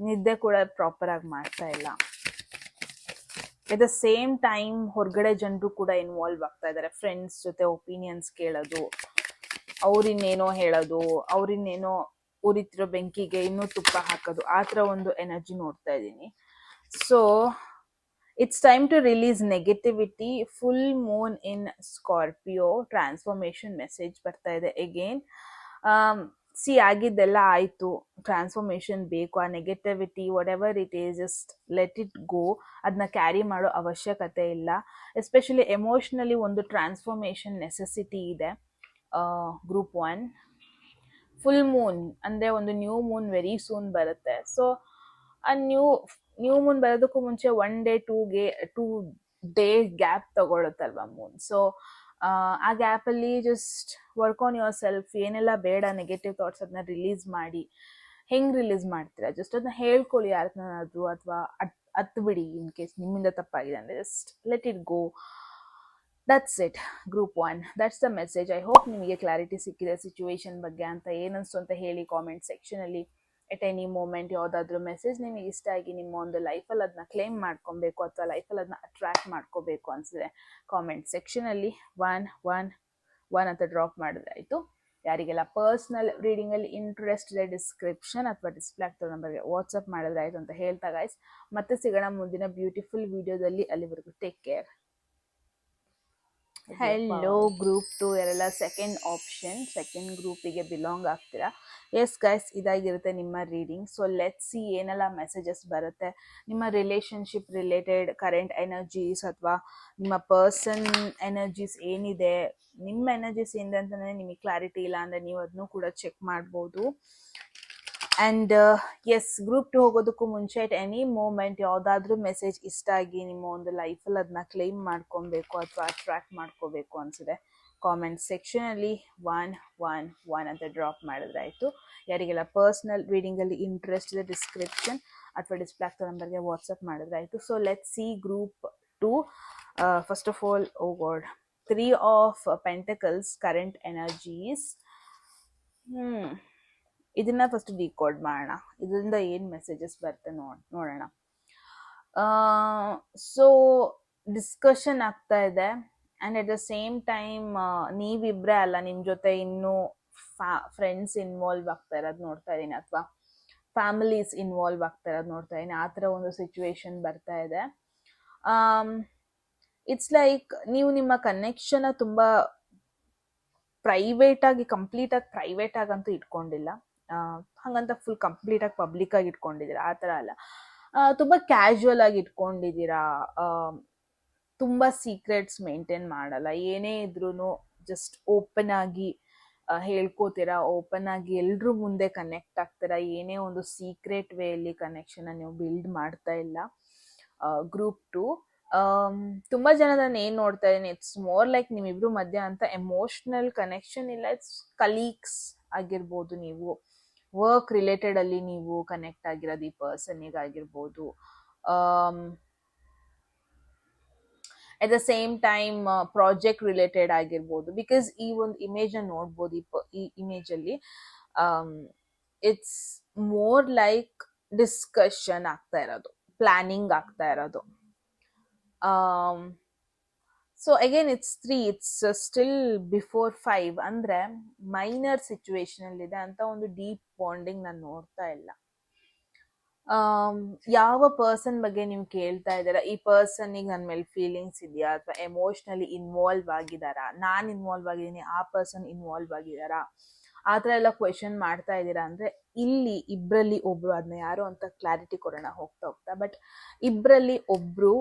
ನಿದ್ದೆ ಕೂಡ ಪ್ರಾಪರ್ ಆಗಿ ಮಾಡ್ತಾ ಇಲ್ಲ. ಎಟ್ ದ ಸೇಮ್ ಟೈಮ್ ಹೊರಗಡೆ ಜನರು ಕೂಡ ಇನ್ವಾಲ್ವ್ ಆಗ್ತಾ ಇದ್ದಾರೆ. ಫ್ರೆಂಡ್ಸ್ ಜೊತೆ ಒಪಿನಿಯನ್ಸ್ ಕೇಳೋದು, ಅವ್ರಿನ್ನೇನೋ ಹೇಳೋದು, ಅವ್ರಿನ್ನೇನೋ ಉರಿತಿರೋ ಬೆಂಕಿಗೆ ಇನ್ನೂ ತುಪ್ಪ ಹಾಕೋದು, ಆ ಥರ ಒಂದು ಎನರ್ಜಿ ನೋಡ್ತಾ ಇದ್ದೀನಿ. So it's time to release negativity. Full moon in Scorpio, transformation message ಬರ್ತಾ ಇದೆ ಅಗೇನ್. ಆಗಿದ್ದೆಲ್ಲ ಆಯಿತು, ಟ್ರಾನ್ಸ್ಫಾರ್ಮೇಶನ್ ಬೇಕು. ಆ negativity whatever it is, just let it go. ಅದನ್ನ ಕ್ಯಾರಿ ಮಾಡೋ ಅವಶ್ಯಕತೆ ಇಲ್ಲ. ಎಸ್ಪೆಷಲಿ ಎಮೋಷ್ನಲಿ ಒಂದು ಟ್ರಾನ್ಸ್ಫಾರ್ಮೇಶನ್ ನೆಸೆಸಿಟಿ ಇದೆ. ಗ್ರೂಪ್ 1 ಫುಲ್ ಮೂನ್ ಅಂದರೆ ಒಂದು ನ್ಯೂ ಮೂನ್ ವೆರಿ ಸೂನ್ ಬರುತ್ತೆ. ಸೊ ಆ ನ್ಯೂ ಮೂನ್ ಬರೋದಕ್ಕೂ ಮುಂಚೆ 1 day 2 day ಗ್ಯಾಪ್ ತಗೊಳುತ್ತಲ್ವ ಮೂನ್. ಸೊ ಆ ಗ್ಯಾಪಲ್ಲಿ just work on yourself. ಏನೆಲ್ಲ ಬೇಡ ನೆಗೆಟಿವ್ ಥಾಟ್ಸ್ ಅದನ್ನ ರಿಲೀಸ್ ಮಾಡಿ. ಹೆಂಗೆ ರಿಲೀಸ್ ಮಾಡ್ತೀರಾ? ಜಸ್ಟ್ ಅದನ್ನ ಹೇಳ್ಕೊಳ್ಳಿ ಯಾರನ್ನಾದ್ರೂ, ಅಥವಾ ಹತ್ತು ಬಿಡಿ. ಇನ್ ಕೇಸ್ ನಿಮ್ಮಿಂದ ತಪ್ಪಾಗಿದೆ ಅಂದರೆ just let it go. That's it group 1. That's the message. I hope ನಿಮಗೆ ಕ್ಲಾರಿಟಿ ಸಿಕ್ಕಿದೆ ಸಿಚುವೇಶನ್ ಬಗ್ಗೆ ಅಂತ. ಏನನ್ಸ್ತು ಅಂತ ಹೇಳಿ ಕಾಮೆಂಟ್ ಸೆಕ್ಷನಲ್ಲಿ. ಎಟ್ ಎನಿ ಮೂಮೆಂಟ್ ಯಾವುದಾದ್ರೂ ಮೆಸೇಜ್ ನಿಮಗೆ ಇಷ್ಟ ಆಗಿ ನಿಮ್ಮ ಒಂದು ಲೈಫಲ್ಲಿ ಅದನ್ನ ಕ್ಲೇಮ್ ಮಾಡ್ಕೊಬೇಕು ಅಥವಾ ಲೈಫಲ್ಲಿ ಅದನ್ನ ಅಟ್ರಾಕ್ಟ್ ಮಾಡ್ಕೋಬೇಕು ಅನಿಸಿದ್ರೆ ಕಾಮೆಂಟ್ ಸೆಕ್ಷನಲ್ಲಿ 1 ಅಂತ ಡ್ರಾಪ್ ಮಾಡಿದ್ರೆ ಆಯಿತು. ಯಾರಿಗೆಲ್ಲ ಪರ್ಸ್ನಲ್ ರೀಡಿಂಗಲ್ಲಿ ಇಂಟ್ರೆಸ್ಟ್ ಇದೆ, ಡಿಸ್ಕ್ರಿಪ್ಷನ್ ಅಥವಾ ಡಿಸ್ಪ್ಲೇ ಆಗ್ತಿರೋ ನಂಬರ್ಗೆ ವಾಟ್ಸಪ್ ಮಾಡಿದ್ರೆ ಆಯಿತು ಅಂತ ಹೇಳ್ತಾ ಗೈಸ್, ಮತ್ತೆ ಸಿಗೋಣ ಮುಂದಿನ ಬ್ಯೂಟಿಫುಲ್ ವಿಡಿಯೋದಲ್ಲಿ. ಅಲ್ಲಿವರೆಗೂ ಟೇಕ್ ಕೇರ್. ಹೆಲೋ ಗ್ರೂಪ್ 2 ಯಾರೆಲ್ಲ ಸೆಕೆಂಡ್ ಆಪ್ಷನ್, ಸೆಕೆಂಡ್ ಗ್ರೂಪಿಗೆ ಬಿಲಾಂಗ್ ಆಗ್ತೀರಾ. ಎಸ್ ಗೈಸ್, ಇದಾಗಿರುತ್ತೆ ನಿಮ್ಮ ರೀಡಿಂಗ್. ಸೊ ಲೆಟ್ಸ್ ಸಿ ಏನೆಲ್ಲ ಮೆಸೇಜಸ್ ಬರುತ್ತೆ ನಿಮ್ಮ ರಿಲೇಷನ್ಶಿಪ್ ರಿಲೇಟೆಡ್ ಕರೆಂಟ್ ಎನರ್ಜೀಸ್ ಅಥವಾ ನಿಮ್ಮ ಪರ್ಸನ್ ಎನರ್ಜೀಸ್ ಏನಿದೆ. ನಿಮ್ಮ ಎನರ್ಜೀಸ್ ಏನಿದೆ ಅಂತಂದರೆ ನಿಮಗೆ ಕ್ಲಾರಿಟಿ ಇಲ್ಲ ಅಂದರೆ ನೀವು ಅದನ್ನು ಕೂಡ ಚೆಕ್ ಮಾಡ್ಬೋದು. ಆ್ಯಂಡ್ ಎಸ್, ಗ್ರೂಪ್ 2 ಹೋಗೋದಕ್ಕೂ ಮುಂಚೆ ಎಟ್ ಎನಿ ಮೂಮೆಂಟ್ ಯಾವುದಾದ್ರೂ ಮೆಸೇಜ್ ಇಷ್ಟ ಆಗಿ ನಿಮ್ಮ ಒಂದು ಲೈಫಲ್ಲಿ ಅದನ್ನ ಕ್ಲೈಮ್ ಮಾಡ್ಕೊಬೇಕು ಅಥವಾ ಅಟ್ರಾಕ್ಟ್ ಮಾಡ್ಕೋಬೇಕು ಅನಿಸಿದೆ ಕಾಮೆಂಟ್ ಸೆಕ್ಷನಲ್ಲಿ 1 ಅಂತ ಡ್ರಾಪ್ ಮಾಡಿದ್ರೆ ಆಯಿತು. ಯಾರಿಗೆಲ್ಲ ಪರ್ಸ್ನಲ್ ರೀಡಿಂಗಲ್ಲಿ ಇಂಟ್ರೆಸ್ಟ್ ಇದೆ, ಡಿಸ್ಕ್ರಿಪ್ಷನ್ ಅಥವಾ ಡಿಸ್ಪ್ಲೇ ಆಗ್ತಾ ನಂಬರ್ಗೆ ವಾಟ್ಸಪ್ ಮಾಡಿದ್ರೆ ಆಯಿತು. So let see group 2. First of all, oh God, 3 of Pentacles current energies. ಇದನ್ನ ಫಸ್ಟ್ ಡಿಕೋಡ್ ಮಾಡೋಣ. ಇದರಿಂದ ಏನು ಮೆಸೇಜಸ್ ಬರುತ್ತೆ ನೋಡೋಣ. ಸೊ ಡಿಸ್ಕಷನ್ ಆಗ್ತಾ ಇದೆ. And at the same time ನೀವಿಬ್ಬರೇ ಅಲ್ಲ, ನಿಮ್ಮ ಜೊತೆ ಇನ್ನೂ ಫ್ರೆಂಡ್ಸ್ ಇನ್ವಾಲ್ವ್ ಆಗ್ತಾ ಇರೋದು ನೋಡ್ತಾ ಇದ್ದೀನಿ, ಅಥವಾ ಫ್ಯಾಮಿಲೀಸ್ ಇನ್ವಾಲ್ವ್ ಆಗ್ತಾ ಇರೋದು ನೋಡ್ತಾ ಇದ್ದೀನಿ. ಆ ಥರ ಒಂದು ಸಿಚುವೇಶನ್ ಬರ್ತಾ ಇದೆ. ಇಟ್ಸ್ ಲೈಕ್ ನೀವು ನಿಮ್ಮ ಕನೆಕ್ಷನ್ ತುಂಬ ಕಂಪ್ಲೀಟಾಗಿ ಪ್ರೈವೇಟ್ ಆಗಂತೂ ಇಟ್ಕೊಂಡಿಲ್ಲ. ಹಾಗಂತ ಫುಲ್ ಕಂಪ್ಲೀಟಾಗಿ ಪಬ್ಲಿಕ್-ಆಗಿ ಇಟ್ಕೊಂಡಿದ್ದೀರಾ ಆ ಥರ ಅಲ್ಲ. ತುಂಬ ಕ್ಯಾಶುವಲ್ ಆಗಿ ಇಟ್ಕೊಂಡಿದ್ದೀರಾ. ತುಂಬ ಸೀಕ್ರೆಟ್ಸ್ ಮೇಂಟೈನ್ ಮಾಡಲ್ಲ. ಏನೇ ಇದ್ರೂ ಜಸ್ಟ್ ಓಪನ್ ಆಗಿ ಹೇಳ್ಕೋತೀರಾ, ಓಪನ್ ಆಗಿ ಎಲ್ರೂ ಮುಂದೆ ಕನೆಕ್ಟ್ ಆಗ್ತೀರಾ. ಏನೇ ಒಂದು ಸೀಕ್ರೆಟ್ ವೇಯಲ್ಲಿ ಕನೆಕ್ಷನ್ ನೀವು ಬಿಲ್ಡ್ ಮಾಡ್ತಾ ಇಲ್ಲ. ಗ್ರೂಪ್ 2 ತುಂಬ ಜನ ನಾನು ಏನು ನೋಡ್ತಾ ಇದ್ದೀನಿ, ಇಟ್ಸ್ ಮೋರ್ ಲೈಕ್ ನಿಮ್ಮಿಬ್ರು ಮಧ್ಯ ಅಂತ ಎಮೋಷ್ನಲ್ ಕನೆಕ್ಷನ್ ಇಲ್ಲ. ಇಟ್ಸ್ ಕಲೀಗ್ಸ್ ಆಗಿರ್ಬೋದು, ನೀವು ವರ್ಕ್ ರಿಲೇಟೆಡ್ ಅಲ್ಲಿ ನೀವು ಕನೆಕ್ಟ್ ಆಗಿರೋದು ಈ ಪರ್ಸನ್ನಿಗೆ ಆಗಿರ್ಬೋದು. At the same time project related ಆಗಿರ್ಬೋದು. ಬಿಕಾಸ್ ಈ ಒಂದು ಇಮೇಜ್ನ ನೋಡ್ಬೋದು. ಈ ಇಮೇಜಲ್ಲಿ ಇಟ್ಸ್ ಮೋರ್ ಲೈಕ್ ಡಿಸ್ಕಷನ್ ಆಗ್ತಾ ಇರೋದು, ಪ್ಲಾನಿಂಗ್ ಆಗ್ತಾ ಇರೋದು. So again it's 3, it's still before 5 ಅಂದರೆ ಮೈನರ್ ಸಿಚುವೇಶನಲ್ಲಿದೆ ಅಂತ ಒಂದು ಡೀಪ್ ಬಾಂಡಿಂಗ್ ನಾನು ನೋಡ್ತಾ ಇಲ್ಲ. ಯಾವ ಪರ್ಸನ್ ಬಗ್ಗೆ ನೀವು ಕೇಳ್ತಾ ಇದ್ದೀರಾ, ಈ ಪರ್ಸನ್ನಿಗೆ ನನ್ನ ಮೇಲೆ ಫೀಲಿಂಗ್ಸ್ ಇದೆಯಾ ಅಥವಾ ಎಮೋಷ್ನಲಿ ಇನ್ವಾಲ್ವ್ ಆಗಿದ್ದಾರಾ, ನಾನು ಇನ್ವಾಲ್ವ್ ಆಗಿದ್ದೀನಿ, ಆ ಪರ್ಸನ್ ಇನ್ವಾಲ್ವ್ ಆಗಿದ್ದಾರಾ, ಆ ಥರ ಎಲ್ಲ ಕ್ವೆಶನ್ ಮಾಡ್ತಾ ಇದ್ದೀರಾ ಅಂದರೆ ಇಲ್ಲಿ ಇಬ್ಬರಲ್ಲಿ ಒಬ್ರು, ಅದನ್ನ ಯಾರು ಅಂತ ಕ್ಲಾರಿಟಿ ಕೊಡೋಣ ಹೋಗ್ತಾ. ಬಟ್ ಇಬ್ಬರಲ್ಲಿ ಒಬ್ರು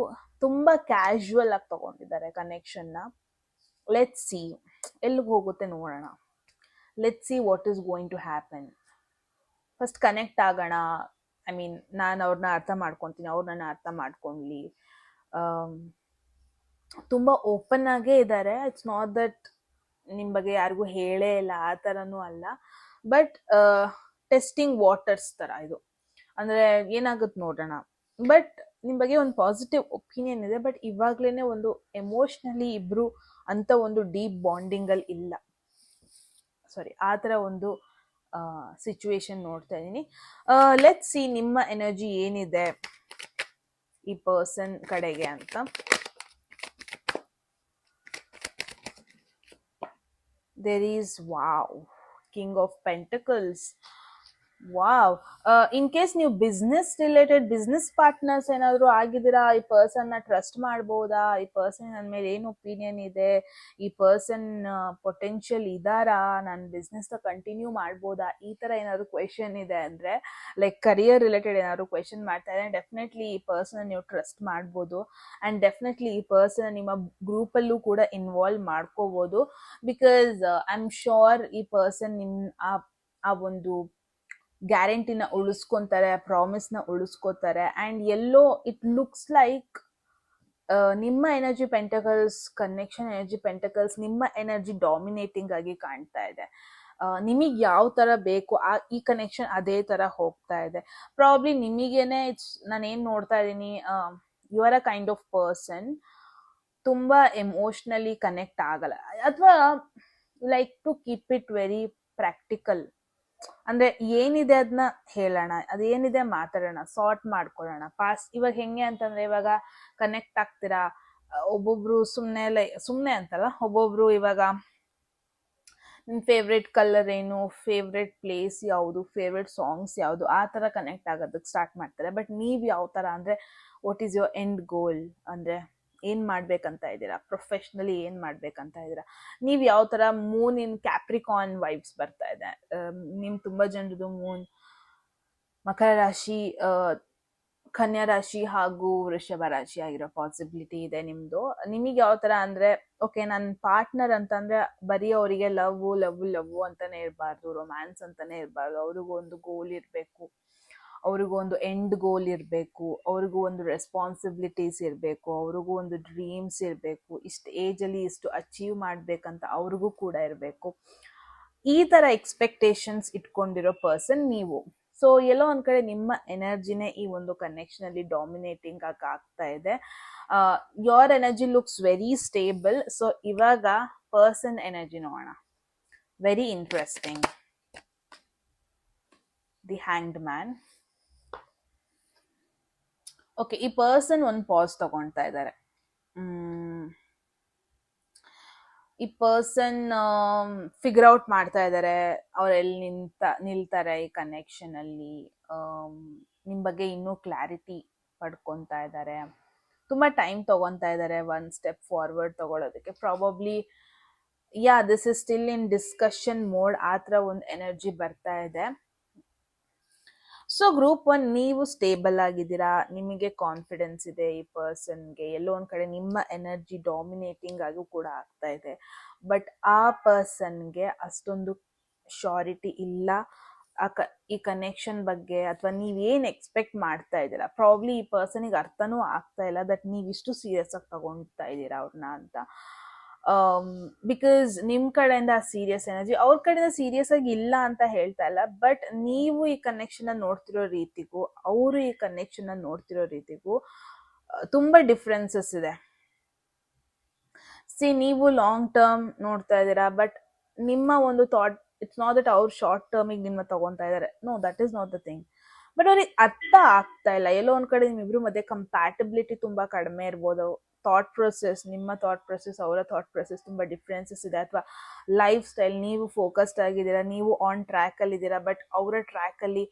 ತುಂಬ ಕ್ಯಾಶುವಲ್ ಆಗಿ ತಗೊಂಡಿದ್ದಾರೆ ಕನೆಕ್ಷನ್ನ. ಲೆಟ್ಸ್ ಸಿ ಎಲ್ಲಿಗೆ ಹೋಗುತ್ತೆ ನೋಡೋಣ. Let's see what is going to happen. First connect ಆಗೋಣ. ಐ ಮೀನ್, ನಾನು ಅವ್ರನ್ನ ಅರ್ಥ ಮಾಡ್ಕೊತೀನಿ, ಅವ್ರು ನನ್ನ ಅರ್ಥ ಮಾಡ್ಕೊಳ್ಳಿ. ತುಂಬ ಓಪನ್ ಆಗೇ ಇದ್ದಾರೆ. ಇಟ್ಸ್ ನಾಟ್ ದಟ್ ನಿಮ್ಮ ಬಗ್ಗೆ ಯಾರಿಗೂ ಹೇಳೇ ಇಲ್ಲ, ಆ ಥರನೂ ಅಲ್ಲ. ಬಟ್ ಟೆಸ್ಟಿಂಗ್ ವಾಟರ್ಸ್ ಥರ ಇದು. ಅಂದರೆ ಏನಾಗುತ್ತೆ ನೋಡೋಣ. ಬಟ್ ನಿಮ್ಮ ಬಗ್ಗೆ ಒಂದು ಪಾಸಿಟಿವ್ ಒಪಿನಿಯನ್ ಇದೆ. ಬಟ್ ಇವಾಗಲೇ ಒಂದು ಎಮೋಷ್ನಲಿ ಇಬ್ಬರು ಅಂತ ಒಂದು ಡೀಪ್ ಬಾಂಡಿಂಗಲ್ಲಿ ಇಲ್ಲ. ಸಾರಿ, ಆ ಥರ ಒಂದು ಸಿಚುವೇಶನ್ ನೋಡ್ತಾ ಇದ್ದೀನಿ. ಲೆಟ್ಸ್ ಸಿ ನಿಮ್ಮ ಎನರ್ಜಿ ಏನಿದೆ ಈ ಪರ್ಸನ್ ಕಡೆಗೆ ಅಂತ. There is, wow, King of Pentacles. Wow. In case ನೀವು ಬಿಸ್ನೆಸ್ ರಿಲೇಟೆಡ್ ಬಿಸ್ನೆಸ್ ಪಾರ್ಟ್ನರ್ಸ್ ಏನಾದ್ರು ಆಗಿದ್ದೀರಾ, ಈ ಪರ್ಸನ್ ನ ಟ್ರಸ್ಟ್ ಮಾಡ್ಬೋದಾ, ಈ ಪರ್ಸನ್ ನನ್ನ ಮೇಲೆ ಏನು ಒಪಿನಿಯನ್ ಇದೆ, ಈ ಪರ್ಸನ್ ಪೊಟೆನ್ಷಿಯಲ್ ಇದಾರಾ, ನಾನು ಬಿಸ್ನೆಸ್ ನ ಕಂಟಿನ್ಯೂ ಮಾಡ್ಬೋದಾ, ಈ ತರ ಏನಾದ್ರು ಕ್ವೆಶನ್ ಇದೆ ಅಂದ್ರೆ, ಲೈಕ್ ಕರಿಯರ್ ರಿಲೇಟೆಡ್ ಏನಾದ್ರು ಕ್ವೆಶನ್ ಮಾಡ್ತಾ ಇದ್ರೆ ಡೆಫಿನೆಟ್ಲಿ ಈ ಪರ್ಸನ್ ನೀವು ಟ್ರಸ್ಟ್ ಮಾಡ್ಬೋದು. ಅಂಡ್ ಡೆಫಿನೆಟ್ಲಿ ಈ ಪರ್ಸನ್ ನಿಮ್ಮ ಗ್ರೂಪ್ ಅಲ್ಲೂ ಕೂಡ ಇನ್ವಾಲ್ವ್ ಮಾಡ್ಕೋಬಹುದು. ಬಿಕಾಸ್ ಐ ಆಮ್ ಶೋರ್ ಈ ಪರ್ಸನ್ ನಿಮ್ ಆ ಒಂದು ಗ್ಯಾರಂಟಿನ ಉಳಿಸ್ಕೊಂತಾರೆ, ಪ್ರಾಮಿಸ್ನ ಉಳಿಸ್ಕೋತಾರೆ. ಅಂಡ್ ಎಲ್ಲೋ ಇಟ್ ಲುಕ್ಸ್ ಲೈಕ್ ನಿಮ್ಮ energy pentacles connection, energy pentacles ನಿಮ್ಮ ಎನರ್ಜಿ ಡಾಮಿನೇಟಿಂಗ್ ಆಗಿ ಕಾಣ್ತಾ ಇದೆ. ನಿಮಗೆ ಯಾವ ತರ ಬೇಕು ಈ ಕನೆಕ್ಷನ್ ಅದೇ ತರ ಹೋಗ್ತಾ ಇದೆ. ಪ್ರಾಬ್ಲಿ ನಿಮಗೇನೆ ನಾನೇನ್ ನೋಡ್ತಾ ಇದ್ದೀನಿ, you are a kind of person ತುಂಬಾ ಎಮೋಷನಲಿ ಕನೆಕ್ಟ್ ಆಗಲ್ಲ, ಅಥವಾ like to keep it very practical. ಅಂದ್ರೆ ಏನಿದೆ ಅದನ್ನ ಹೇಳೋಣ, ಅದೇನಿದೆ ಮಾತಾಡೋಣ, ಸಾರ್ಟ್ ಮಾಡ್ಕೊಳ್ಳೋಣ. ಇವಾಗ ಹೆಂಗೆ ಅಂತಂದ್ರೆ, ಇವಾಗ ಕನೆಕ್ಟ್ ಆಗ್ತೀರಾ, ಒಬ್ಬೊಬ್ರು ಸುಮ್ನೆ ಅಂತಲ್ಲ, ಒಬ್ಬೊಬ್ರು ಇವಾಗ ನಿಮ್ ಫೇವ್ರೆಟ್ ಕಲರ್ ಏನು, ಫೇವ್ರೆಟ್ ಪ್ಲೇಸ್ ಯಾವುದು, ಫೇವ್ರೆಟ್ ಸಾಂಗ್ಸ್ ಯಾವುದು, ಆ ತರ ಕನೆಕ್ಟ್ ಆಗೋದಕ್ಕೆ ಸ್ಟಾರ್ಟ್ ಮಾಡ್ತಾರೆ. ಬಟ್ ನೀವ್ ಯಾವ ತರ ಅಂದ್ರೆ, what is your end goal, ಅಂದ್ರೆ ಏನ್ ಮಾಡ್ಬೇಕಂತ ಇದ್ದೀರಾ, ಪ್ರೊಫೆಷನಲಿ ಏನ್ ಮಾಡ್ಬೇಕಂತ ಇದ್ದೀರಾ, ನೀವ್ ಯಾವ ತರ. ಮೂನ್ ಇನ್ ಕ್ಯಾಪ್ರಿಕಾನ್ ವೈಬ್ಸ್ ಬರ್ತಾ ಇದೆ. ನಿಮ್ ತುಂಬಾ ಜನರದು ಮೂನ್ ಮಕರ ರಾಶಿ, ಕನ್ಯಾ ರಾಶಿ ಹಾಗೂ ವೃಷಭ ರಾಶಿ ಆಗಿರೋ ಪಾಸಿಬಿಲಿಟಿ ಇದೆ ನಿಮ್ದು. ನಿಮಗೆ ಯಾವ ತರ ಅಂದ್ರೆ, ಓಕೆ ನನ್ನ ಪಾರ್ಟ್ನರ್ ಅಂತಂದ್ರೆ ಬರೀ ಅವರಿಗೆ ಲವ್ ಲವ್ ಲವ್ ಅಂತಾನೆ ಇರಬಾರ್ದು, ರೊಮ್ಯಾನ್ಸ್ ಅಂತಾನೆ ಇರಬಾರ್ದು. ಅವ್ರಿಗೂ ಒಂದು ಗೋಲ್ ಇರಬೇಕು, ಅವ್ರಿಗೂ ಒಂದು ಎಂಡ್ ಗೋಲ್ ಇರಬೇಕು, ಅವ್ರಿಗೂ ಒಂದು ರೆಸ್ಪಾನ್ಸಿಬಿಲಿಟೀಸ್ ಇರಬೇಕು, ಅವ್ರಿಗೂ ಒಂದು ಡ್ರೀಮ್ಸ್ ಇರಬೇಕು, ಇಷ್ಟು ಏಜಲ್ಲಿ ಇಷ್ಟು ಅಚೀವ್ ಮಾಡ್ಬೇಕಂತ ಅವ್ರಿಗೂ ಕೂಡ ಇರಬೇಕು. ಈ ತರ ಎಕ್ಸ್ಪೆಕ್ಟೇಷನ್ಸ್ ಇಟ್ಕೊಂಡಿರೋ ಪರ್ಸನ್ ನೀವು. ಸೊ ಎಲ್ಲೋ ಒಂದ್ ಕಡೆ ನಿಮ್ಮ ಎನರ್ಜಿನೇ ಈ ಒಂದು ಕನೆಕ್ಷನ್ ಅಲ್ಲಿ ಡಾಮಿನೇಟಿಂಗ್ ಆಗ್ತಾ ಇದೆ. Your energy looks very stable. So ಇವಾಗ ಪರ್ಸನ್ ಎನರ್ಜಿ ನೋಡೋಣ. Very interesting. The hanged man. Okay, ಈ ಪರ್ಸನ್ ಒಂದು ಪಾಸ್ ತಗೊಳ್ತಾ ಇದ್ದಾರೆ. ಈ ಪರ್ಸನ್ ಫಿಗರ್ ಔಟ್ ಮಾಡ್ತಾ ಇದ್ದಾರೆ ಅವ್ರು ಎಲ್ಲಿ ನಿಲ್ತಾರೆ ಈ ಕನೆಕ್ಷನ್ ಅಲ್ಲಿ. ನಿಮ್ ಬಗ್ಗೆ ಇನ್ನೂ ಕ್ಲಾರಿಟಿ ಪಡ್ಕೊತಾ ಇದ್ದಾರೆ. ತುಂಬಾ ಟೈಮ್ ತಗೊಂತಾ ಇದ್ದಾರೆ ಒನ್ ಸ್ಟೆಪ್ ಫಾರ್ವರ್ಡ್ ತಗೊಳೋದಕ್ಕೆ. Probably this is still in discussion mode, ಆ ಥರ ಒಂದು ಎನರ್ಜಿ ಬರ್ತಾ ಇದೆ. ಸೊ ಗ್ರೂಪ್ 1, ನೀವು ಸ್ಟೇಬಲ್ ಆಗಿದ್ದೀರಾ, ನಿಮಗೆ ಕಾನ್ಫಿಡೆನ್ಸ್ ಇದೆ. ಈ ಪರ್ಸನ್ಗೆ ಎಲ್ಲೋ ಒಂದ್ ಕಡೆ ನಿಮ್ಮ ಎನರ್ಜಿ ಡಾಮಿನೇಟಿಂಗ್ ಆಗೂ ಕೂಡ ಆಗ್ತಾ ಇದೆ. ಬಟ್ ಆ ಪರ್ಸನ್ಗೆ ಅಷ್ಟೊಂದು ಶ್ಯೂರಿಟಿ ಇಲ್ಲ ಈ ಕನೆಕ್ಷನ್ ಬಗ್ಗೆ, ಅಥವಾ ನೀವೇನ್ ಎಕ್ಸ್ಪೆಕ್ಟ್ ಮಾಡ್ತಾ ಇದ್ದೀರಾ. ಪ್ರಾಬ್ಲಿ ಈ ಪರ್ಸನಿಗೆ ಅರ್ಥನೂ ಆಗ್ತಾ ಇಲ್ಲ ದಟ್ ನೀವಿಷ್ಟು ಸೀರಿಯಸ್ ಆಗಿ ತಗೊಳ್ತಾ ಇದ್ದೀರಾ ಅವ್ರನ್ನ ಅಂತ. ಬಿಕಾಸ್ ನಿಮ್ ಕಡೆಯಿಂದ ಸೀರಿಯಸ್ ಎನರ್ಜಿ, ಅವ್ರ ಕಡೆಯಿಂದ ಸೀರಿಯಸ್ ಆಗಿ ಇಲ್ಲ ಅಂತ ಹೇಳ್ತಾ ಇಲ್ಲ. ಬಟ್ ನೀವು ಈ ಕನೆಕ್ಷನ್ ನೋಡ್ತಿರೋ ರೀತಿಗೂ ಅವರು ಈ ಕನೆಕ್ಷನ್ ನೋಡ್ತಿರೋ ರೀತಿಗೂ ತುಂಬಾ ಡಿಫ್ರೆನ್ಸಸ್ ಇದೆ. ನೀವು ಲಾಂಗ್ ಟರ್ಮ್ ನೋಡ್ತಾ ಇದ್ದೀರಾ, ಬಟ್ ನಿಮ್ಮ ಒಂದು ಥಾಟ್, ಇಟ್ಸ್ ನಾಟ್ ದಟ್ ಅವ್ರು ಶಾರ್ಟ್ ಟರ್ಮಿಗೆ ನಿಮ್ಮ ತಗೊಂತಾ ಇದಾರೆ. No, that is not the thing. But ಅವ್ರಿಗೆ ಅರ್ಥ ಆಗ್ತಾ ಇಲ್ಲ. ಎಲ್ಲೋ ಒಂದ್ ಕಡೆ ನಿಮ್ಮಿಬ್ರು ಮಧ್ಯೆ ಕಂಪ್ಯಾಟಬಿಲಿಟಿ ತುಂಬಾ ಕಡಿಮೆ ಇರ್ಬೋದು. ಥಾಟ್ ಪ್ರೊಸೆಸ್, ನಿಮ್ಮ ಥಾಟ್ ಪ್ರೊಸೆಸ್ ಅವರ ಥಾಟ್ ಪ್ರೊಸೆಸ್ ತುಂಬಾ ಡಿಫ್ರೆನ್ಸಸ್ ಇದೆ. ಅಥವಾ ಲೈಫ್ ಸ್ಟೈಲ್, ನೀವು ಫೋಕಸ್ಡ್ ಆಗಿದ್ದೀರಾ, ನೀವು ಆನ್ ಟ್ರ್ಯಾಕ್ ಅಲ್ಲಿ ಇದ್ದೀರಾ, ಬಟ್ ಅವರ ಟ್ರ್ಯಾಕ್ ಅಲ್ಲಿ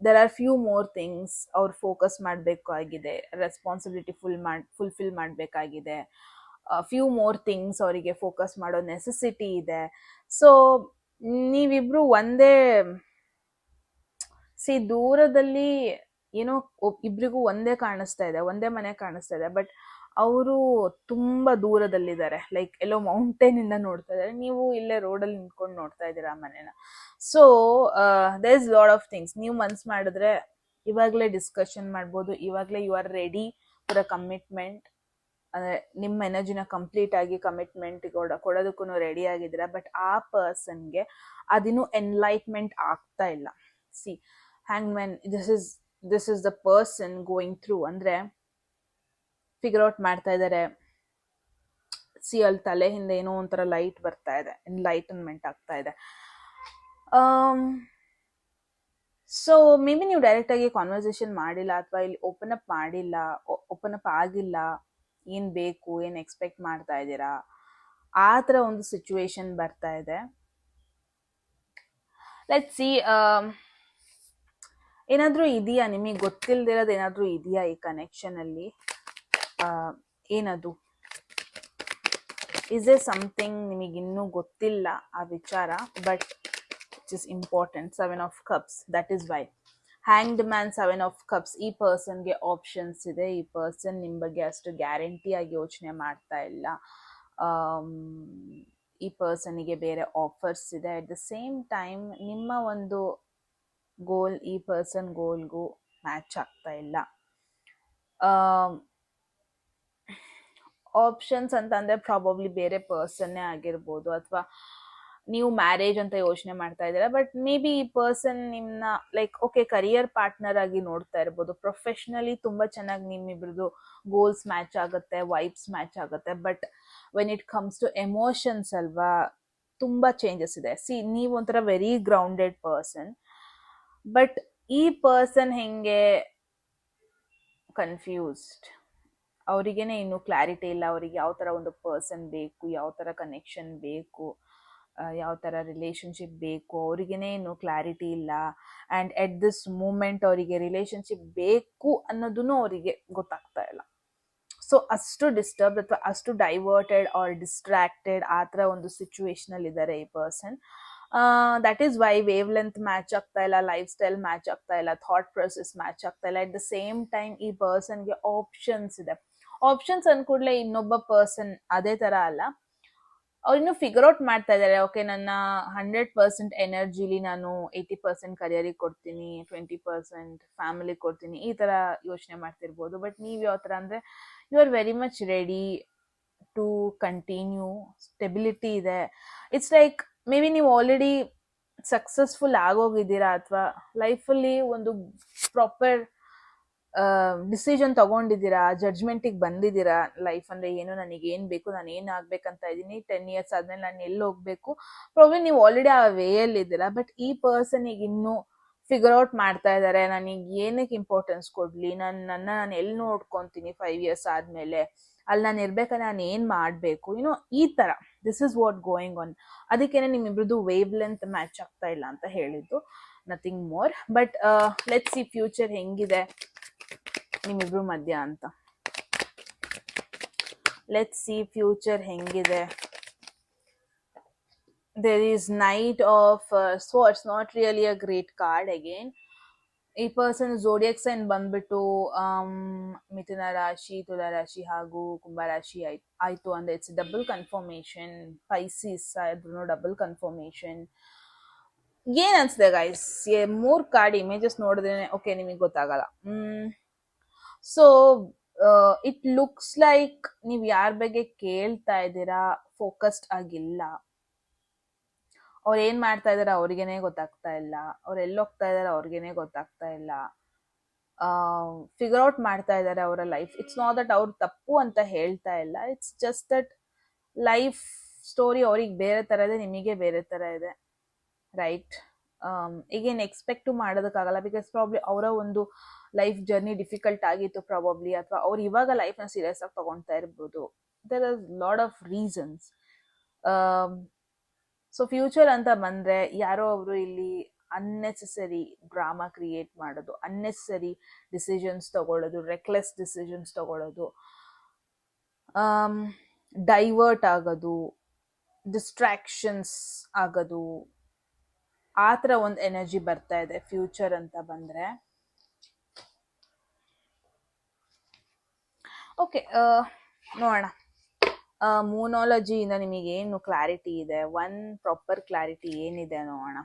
there are few more things ಅವ್ರು ಫೋಕಸ್ ಮಾಡಬೇಕಾಗಿದೆ, ರೆಸ್ಪಾನ್ಸಿಬಿಲಿಟಿ ಫುಲ್ಫಿಲ್ ಮಾಡಬೇಕಾಗಿದೆ, ಫ್ಯೂ ಮೋರ್ ಥಿಂಗ್ಸ್ ಅವರಿಗೆ ಫೋಕಸ್ ಮಾಡೋ ನೆಸೆಸಿಟಿ ಇದೆ. ಸೊ ನೀವಿಬ್ರು ಒಂದೇ ದೂರದಲ್ಲಿ ಏನೋ ಇಬ್ರಿಗೂ ಒಂದೇ ಕಾಣಿಸ್ತಾ ಇದೆ, ಒಂದೇ ಮನೆ ಕಾಣಿಸ್ತಾ ಇದೆ. ಬಟ್ ಅವರು ತುಂಬಾ ದೂರದಲ್ಲಿದ್ದಾರೆ, ಲೈಕ್ ಎಲ್ಲೋ ಮೌಂಟೇನ್ ಇಂದ ನೋಡ್ತಾ ಇದ್ದಾರೆ, ನೀವು ಇಲ್ಲೇ ರೋಡಲ್ಲಿ ನಿಂತ್ಕೊಂಡು ನೋಡ್ತಾ ಇದ್ದೀರಾ ಮನೆನ. So there is lot of things. ನೀವು ಮನ್ಸ್ ಮಾಡಿದ್ರೆ ಇವಾಗಲೇ ಡಿಸ್ಕಷನ್ ಮಾಡ್ಬೋದು, ಇವಾಗಲೇ you are ready for a commitment. ಅಂದ್ರೆ ನಿಮ್ಮ ಎನರ್ಜಿನ ಕಂಪ್ಲೀಟ್ ಆಗಿ ಕಮಿಟ್ಮೆಂಟ್ ಕೊಡೋದಕ್ಕೂ ರೆಡಿ ಆಗಿದ್ದೀರಾ. ಬಟ್ ಆ ಪರ್ಸನ್ಗೆ ಅದಿನ್ನೂ ಎನ್ಲೈಟ್ಮೆಂಟ್ ಆಗ್ತಾ ಇಲ್ಲ. See hang man, this is the person going through, ಅಂದ್ರೆ ಫಿಗರ್ ಔಟ್ ಮಾಡ್ತಾ ಇದ್ದಾರೆ. ಅಲ್ಲಿ ತಲೆ ಹಿಂದೆ ಏನೋ ಒಂಥರ ಲೈಟ್ ಬರ್ತಾ ಇದೆ, ಎನ್ಲೈಟನ್ಮೆಂಟ್ ಆಗ್ತಾ ಇದೆ. ಸೊ ಮೇ ಬಿ ನೀವು ಡೈರೆಕ್ಟ್ ಆಗಿ ಕಾನ್ವರ್ಸೇಷನ್ ಮಾಡಿಲ್ಲ, ಅಥವಾ ಇಲ್ಲಿ ಓಪನ್ ಅಪ್ ಮಾಡಿಲ್ಲ, ಓಪನ್ ಅಪ್ ಆಗಿಲ್ಲ, ಏನ್ ಬೇಕು, ಏನ್ ಎಕ್ಸ್ಪೆಕ್ಟ್ ಮಾಡ್ತಾ ಇದ್ದೀರಾ, ಆ ಥರ ಒಂದು ಸಿಚುವೇಶನ್ ಬರ್ತಾ ಇದೆ. ಲೆಟ್ಸ್ ಸಿ, ಏನಾದ್ರೂ ಇದೆಯಾ ನಿಮಗೆ ಗೊತ್ತಿಲ್ದಿರೋದು, ಏನಾದ್ರೂ ಇದೆಯಾ ಈ ಕನೆಕ್ಷನ್ ಅಲ್ಲಿ? ಏನದು? ಇಸ್ ಎ ಸಮಥಿಂಗ್ ನಿಮಗೆ ಇನ್ನೂ ಗೊತ್ತಿಲ್ಲ ಆ ವಿಚಾರ, but it is important. 7 of Cups, that is why. Hanged man, 7 of Cups. ಈ ಪರ್ಸನ್ಗೆ ಆಪ್ಷನ್ಸ್ ಇದೆ. ಈ ಪರ್ಸನ್ ನಿಮ್ಮ ಬಗ್ಗೆ ಅಷ್ಟು ಗ್ಯಾರಂಟಿ ಆಗಿ ಯೋಚನೆ ಮಾಡ್ತಾ ಇಲ್ಲ. ಈ ಪರ್ಸನಿಗೆ ಬೇರೆ ಆಫರ್ಸ್ ಇದೆ. ಅಟ್ ದ ಸೇಮ್ ಟೈಮ್ ನಿಮ್ಮ ಒಂದು ಗೋಲ್ ಈ ಪರ್ಸನ್ ಗೋಲ್ಗೂ ಮ್ಯಾಚ್ ಆಗ್ತಾ ಇಲ್ಲ. ಆಪ್ಷನ್ಸ್ ಅಂತಂದ್ರೆ ಪ್ರಾಬಬ್ಲಿ ಬೇರೆ ಪರ್ಸನ್ನೇ ಆಗಿರ್ಬೋದು, ಅಥವಾ ನೀವು ಮ್ಯಾರೇಜ್ ಅಂತ ಯೋಚನೆ ಮಾಡ್ತಾ ಇದ್ದೀರಾ, ಬಟ್ ಮೇ ಬಿ ಈ ಪರ್ಸನ್ ನಿಮ್ನ ಲೈಕ್ ಓಕೆ ಕರಿಯರ್ ಪಾರ್ಟ್ನರ್ ಆಗಿ ನೋಡ್ತಾ ಇರ್ಬೋದು. ಪ್ರೊಫೆಷ್ನಲಿ ತುಂಬಾ ಚೆನ್ನಾಗಿ ನಿಮ್ಮಿಬ್ರದ್ದು ಗೋಲ್ಸ್ ಮ್ಯಾಚ್ ಆಗುತ್ತೆ, ವೈಬ್ಸ್ ಮ್ಯಾಚ್ ಆಗುತ್ತೆ. But when it comes to emotions ಅಲ್ವಾ, ತುಂಬಾ ಚೇಂಜಸ್ ಇದೆ. ಸಿ, ನೀವು ಒಂಥರ ವೆರಿ ಗ್ರೌಂಡೆಡ್ ಪರ್ಸನ್, ಬಟ್ ಈ ಪರ್ಸನ್ ಹೆಂಗೆ ಕನ್ಫ್ಯೂಸ್ಡ್, ಅವರಿಗೇನೆ ಇನ್ನೂ ಕ್ಲಾರಿಟಿ ಇಲ್ಲ. ಅವ್ರಿಗೆ ಯಾವ ಥರ ಒಂದು ಪರ್ಸನ್ ಬೇಕು, ಯಾವ ಥರ ಕನೆಕ್ಷನ್ ಬೇಕು, ಯಾವ ಥರ ರಿಲೇಶನ್ಶಿಪ್ ಬೇಕು, ಅವ್ರಿಗೇನೆ ಇನ್ನೂ ಕ್ಲಾರಿಟಿ ಇಲ್ಲ. ಆ್ಯಂಡ್ ಎಟ್ ದಿಸ್ ಮೂಮೆಂಟ್ ಅವರಿಗೆ ರಿಲೇಶನ್ಶಿಪ್ ಬೇಕು ಅನ್ನೋದನ್ನು ಅವರಿಗೆ ಗೊತ್ತಾಗ್ತಾ ಇಲ್ಲ. ಸೊ ಅಷ್ಟು ಡಿಸ್ಟರ್ಬ್ ಅಥವಾ ಅಷ್ಟು ಡೈವರ್ಟೆಡ್ ಆರ್ ಡಿಸ್ಟ್ರಾಕ್ಟೆಡ್ ಆ ಥರ ಒಂದು ಸಿಚುವೇಶನಲ್ಲಿ ಇದ್ದಾರೆ ಈ person. That is why wavelength match ಆಗ್ತಾ ಇಲ್ಲ, ಲೈಫ್ ಸ್ಟೈಲ್ ಮ್ಯಾಚ್ ಆಗ್ತಾ ಇಲ್ಲ, ಥಾಟ್ ಪ್ರೊಸೆಸ್ ಮ್ಯಾಚ್ ಆಗ್ತಾ ಇಲ್ಲ. ಅಟ್ ದ ಸೇಮ್ ಟೈಮ್ ಈ ಪರ್ಸನ್ಗೆ ಆಪ್ಷನ್ಸ್ ಇದೆ. ಆಪ್ಷನ್ಸ್ ಅಂದ್ಕೂಡ್ಲೆ ಇನ್ನೊಬ್ಬ ಪರ್ಸನ್ ಅದೇ ತರ ಅಲ್ಲ, ಅವ್ರು ಇನ್ನೂ ಫಿಗರ್ ಔಟ್ ಮಾಡ್ತಾ ಇದ್ದಾರೆ. ಓಕೆ, ನನ್ನ 100% ಎನರ್ಜಿಲಿ ನಾನು 80% ಕರಿಯರಿಗೆ ಕೊಡ್ತೀನಿ, 20% ಫ್ಯಾಮಿಲಿ ಕೊಡ್ತೀನಿ, ಈ ತರ ಯೋಚನೆ ಮಾಡ್ತಿರ್ಬೋದು. ಬಟ್ ನೀವು ಯಾವ ತರ ಅಂದ್ರೆ, you are very much ready to continue. Stability ಇದೆ. ಇಟ್ಸ್ ಲೈಕ್ ಮೇ ಬಿ ನೀವು ಆಲ್ರೆಡಿ ಸಕ್ಸಸ್ಫುಲ್ ಆಗೋಗಿದ್ದೀರಾ, ಅಥವಾ ಲೈಫಲ್ಲಿ ಒಂದು ಪ್ರಾಪರ್ ಡಿಸಿಷನ್ ತಗೊಂಡಿದ್ದೀರಾ, ಜಡ್ಜ್ಮೆಂಟಿಗೆ ಬಂದಿದ್ದೀರಾ. ಲೈಫ್ ಅಂದ್ರೆ ಏನು, ನನಗೆ ಏನ್ ಬೇಕು, ನಾನು ಏನ್ ಆಗ್ಬೇಕಂತ ಇದ್ದೀನಿ, 10 years ಆದ್ಮೇಲೆ ನಾನು ಎಲ್ಲಿ ಹೋಗ್ಬೇಕು, ಪ್ರಾಬ್ಲಿ ನೀವು ಆಲ್ರೆಡಿ ಆ ವೇಯಲ್ಲಿ ಇದ್ದೀರಾ. ಬಟ್ ಈ ಪರ್ಸನ್ ಈಗ ಇನ್ನೂ ಫಿಗರ್ ಔಟ್ ಮಾಡ್ತಾ ಇದ್ದಾರೆ, ನನಗೆ ಏನಕ್ಕೆ ಇಂಪಾರ್ಟೆನ್ಸ್ ಕೊಡ್ಲಿ, ನಾನು ಎಲ್ಲಿ ನೋಡ್ಕೊಂತೀನಿ 5 years ಆದ್ಮೇಲೆ, ಅಲ್ಲಿ ನಾನು ಇರ್ಬೇಕಾದ್ರೆ ನಾನು ಏನ್ ಮಾಡ್ಬೇಕು, ಈ ತರ. This is what going on. ಅದಕ್ಕೇನೆ ನಿಮ್ಮಿಬ್ರದ್ದು ವೇವ್ ಲೆಂತ್ ಮ್ಯಾಚ್ ಆಗ್ತಾ ಇಲ್ಲ ಅಂತ ಹೇಳಿದ್ದು, nothing more. But let's see future ಹೆಂಗಿದೆ ನಿಮ್ಮಿಬ್ರು ಮಧ್ಯ ಅಂತ. ಲೆಟ್ಸ್ ಸಿ ಫ್ಯೂಚರ್ ಹೆಂಗಿದೆ. There is knight of swords, not really a great card again. ಈ ಪರ್ಸನ್ ಝೋಡಿಯಾಕ್ ಸೈನ್ ಬಂದ್ಬಿಟ್ಟು ಮಿಥುನ ರಾಶಿ, ತುಲಾ ರಾಶಿ ಹಾಗೂ ಕುಂಭ ರಾಶಿ ಆಯ್ತು ಅಂದ್ರೆ ಇಟ್ಸ್ ಡಬಲ್ ಕನ್ಫರ್ಮೇಶನ್. ಪೈಸಿಸ್ ಆದ್ರೂ ಡಬಲ್ ಕನ್ಫರ್ಮೇಶನ್. ಏನ್ ಅನ್ಸುತ್ತೆ ಗೈಸ್? 3 ಕಾರ್ಡ್ ಇಮೇಜಸ್ ನೋಡಿದ್ರೆ ಓಕೆ ನಿಮಗೆ ಗೊತ್ತಾಗಲ್ಲ. ಸೊ ಇಟ್ ಲುಕ್ಸ್ ಲೈಕ್ ನೀವು ಯಾರ ಬಗ್ಗೆ ಕೇಳ್ತಾ ಇದ್ದೀರಾ ಫೋಕಸ್ಡ್ ಆಗಿಲ್ಲ. ಅವ್ರು ಏನ್ ಮಾಡ್ತಾ ಇದಾರೆ ಅವ್ರಿಗೇನೆ ಗೊತ್ತಾಗ್ತಾ ಇಲ್ಲ, ಅವ್ರು ಎಲ್ಲೋಗ್ತಾ ಇದಾರೆ ಅವ್ರಿಗೇನೆ ಗೊತ್ತಾಗ್ತಾ ಇಲ್ಲ. ಫಿಗರ್ ಔಟ್ ಮಾಡ್ತಾ ಇದಾರೆ ಅವರ ಲೈಫ್. ಇಟ್ಸ್ ನಾಟ್ ದಟ್ ಅವ್ರು ತಪ್ಪು ಅಂತ ಹೇಳ್ತಾ ಇಲ್ಲ, it's just that life story ಅವ್ರಿಗೆ ಬೇರೆ ತರ ಇದೆ, ನಿಮಗೆ ಬೇರೆ ತರ ಇದೆ, ರೈಟ್? ಈಗೇನು ಎಕ್ಸ್ಪೆಕ್ಟ್ ಮಾಡೋದಕ್ಕಾಗಲ್ಲ. ಬಿಕಾಸ್ ಪ್ರಾಬ್ಲಿ ಅವರ ಒಂದು ಲೈಫ್ ಜರ್ನಿ ಡಿಫಿಕಲ್ಟ್ ಆಗಿತ್ತು ಪ್ರಾಬಬ್ಲಿ, ಅಥವಾ ಅವ್ರು ಇವಾಗ ಲೈಫ್ನ ಸೀರಿಯಸ್ ಆಗಿ ತಗೊಳ್ತಾ ಇರ್ಬೋದು. There are lot of reasons. So future ಅಂತ ಬಂದ್ರೆ ಯಾರೋ ಅವರು ಇಲ್ಲಿ ಅನ್ನೆಸೆಸರಿ ಡ್ರಾಮಾ ಕ್ರಿಯೇಟ್ ಮಾಡೋದು, ಅನ್ನೆಸೆಸರಿ ಡಿಸಿಷನ್ಸ್ ತಗೊಳ್ಳೋದು, ರೆಕ್ಲೆಸ್ ಡಿಸಿಷನ್ಸ್ ತಗೊಳ್ಳೋದು, ಡೈವರ್ಟ್ ಆಗೋದು, ಡಿಸ್ಟ್ರಾಕ್ಷನ್ಸ್ ಆಗೋದು, ಆ ಥರ ಒಂದು ಎನರ್ಜಿ ಬರ್ತಾ ಇದೆ ಫ್ಯೂಚರ್ ಅಂತ ಬಂದ್ರೆ. ಓಕೆ, ನೋಡೋಣ. ಮೂನಾಲಜಿಯಿಂದ ನಿಮಗೆ ಏನು ಕ್ಲಾರಿಟಿ ಇದೆ, ಒನ್ ಪ್ರಾಪರ್ ಕ್ಲಾರಿಟಿ ಏನಿದೆ ನೋಡೋಣ.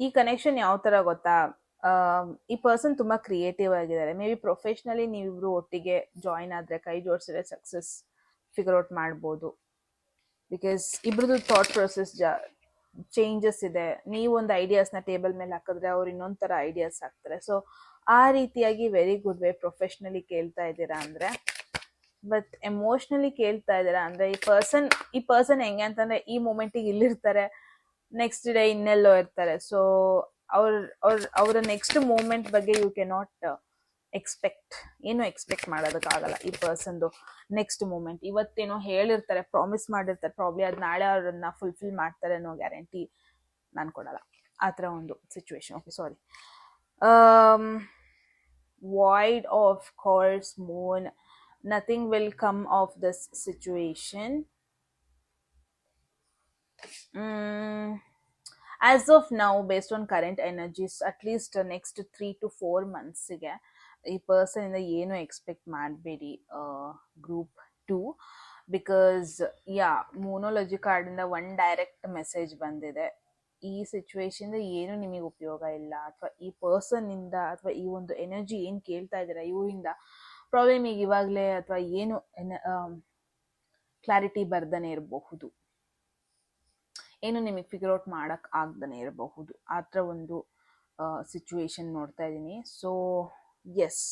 ಈ ಕನೆಕ್ಷನ್ ಯಾವ ತರ ಗೊತ್ತಾ? ಈ ಪರ್ಸನ್ ತುಂಬಾ ಕ್ರಿಯೇಟಿವ್ ಆಗಿದ್ದಾರೆ. ಮೇ ಬಿ ಪ್ರೊಫೆಷ್ನಲಿ ನೀವಿಬ್ರು ಒಟ್ಟಿಗೆ ಜಾಯಿನ್ ಆದ್ರೆ, ಕೈ ಜೋಡಿಸಿದ್ರೆ ಸಕ್ಸಸ್ ಫಿಗರ್ ಔಟ್ ಮಾಡ್ಬೋದು. ಬಿಕಾಸ್ ಇಬ್ರದ್ದು ಥಾಟ್ ಪ್ರೊಸೆಸ್ ಚೇಂಜಸ್ ಇದೆ. ನೀವೊಂದು ಐಡಿಯಾಸ್ನ ಟೇಬಲ್ ಮೇಲೆ ಹಾಕಿದ್ರೆ ಅವ್ರು ಇನ್ನೊಂದ್ ತರ ಐಡಿಯಾಸ್ ಹಾಕ್ತಾರೆ. ಸೊ ಆ ರೀತಿಯಾಗಿ ವೆರಿ ಗುಡ್ ವೇ. ಪ್ರೊಫೆಷ್ನಲಿ ಕೇಳ್ತಾ ಇದ್ದೀರಾ ಅಂದ್ರೆ, ಬಟ್ ಎಮೋಷ್ನಲಿ ಕೇಳ್ತಾ ಇದ್ದೀರಾ ಅಂದ್ರೆ ಈ ಪರ್ಸನ್ ಹೆಂಗೆ ಅಂತಂದ್ರೆ ಈ ಮೂಮೆಂಟಿಗೆ ಇಲ್ಲಿರ್ತಾರೆ, ನೆಕ್ಸ್ಟ್ ಡೇ ಇನ್ನೆಲ್ಲೋ ಇರ್ತಾರೆ. ಸೊ ಅವರ ನೆಕ್ಸ್ಟ್ ಮೂಮೆಂಟ್ ಬಗ್ಗೆ ಯು ಕೆನಾಟ್ ಎಕ್ಸ್ಪೆಕ್ಟ್, ಏನು ಎಕ್ಸ್ಪೆಕ್ಟ್ ಮಾಡೋದಕ್ಕಾಗಲ್ಲ ಈ ಪರ್ಸನ್ದು ನೆಕ್ಸ್ಟ್ ಮೂಮೆಂಟ್. ಇವತ್ತೇನೋ ಹೇಳಿರ್ತಾರೆ, ಪ್ರಾಮಿಸ್ ಮಾಡಿರ್ತಾರೆ, ಪ್ರಾಬ್ಲಿ ಅದು ನಾಳೆ ಅವ್ರನ್ನ ಫುಲ್ಫಿಲ್ ಮಾಡ್ತಾರೆ ಅನ್ನೋ ಗ್ಯಾರಂಟಿ ನಾನು ಕೊಡಲ್ಲ. ಆ ಥರ ಒಂದು situation. Okay, sorry. Void of course, moon, nothing will come of this situation. As of now, based on current energies, at least next 3 to 4 months ಗೆ ಈ ಪರ್ಸನ್ ಇಂದ ಏನು ಎಕ್ಸ್ಪೆಕ್ಟ್ ಮಾಡಬೇಡಿ ಗ್ರೂಪ್ 2. ಬಿಕಾಸ್ ಮೂನೋಲಜಿ ಕಾರ್ಡಿಂದ ಒನ್ ಡೈರೆಕ್ಟ್ ಮೆಸೇಜ್ ಬಂದಿದೆ. ಈ situation ಏನು ನಿಮಗೆ ಉಪಯೋಗ ಇಲ್ಲ, ಅಥವಾ ಈ ಪರ್ಸನ್ ಇಂದ ಅಥವಾ ಈ ಒಂದು ಎನರ್ಜಿ ಏನು ಕೇಳ್ತಾ ಇದ್ದೀರಾ ಇವರಿಂದ ಪ್ರಾಬ್ಲಮ್ ಈಗ ಇವಾಗಲೇ ಅಥವಾ ಏನು ಕ್ಲಾರಿಟಿ ಬರ್ದನೇ ಇರಬಹುದು, ಏನು ನಿಮಗೆ ಫಿಗರ್ ಔಟ್ ಮಾಡಕ್ ಆಗ್ದನೇ ಇರಬಹುದು. ಆ ಥರ ಒಂದು ಸಿಚುವೇಶನ್ ನೋಡ್ತಾ ಇದ್ದೀನಿ. So yes,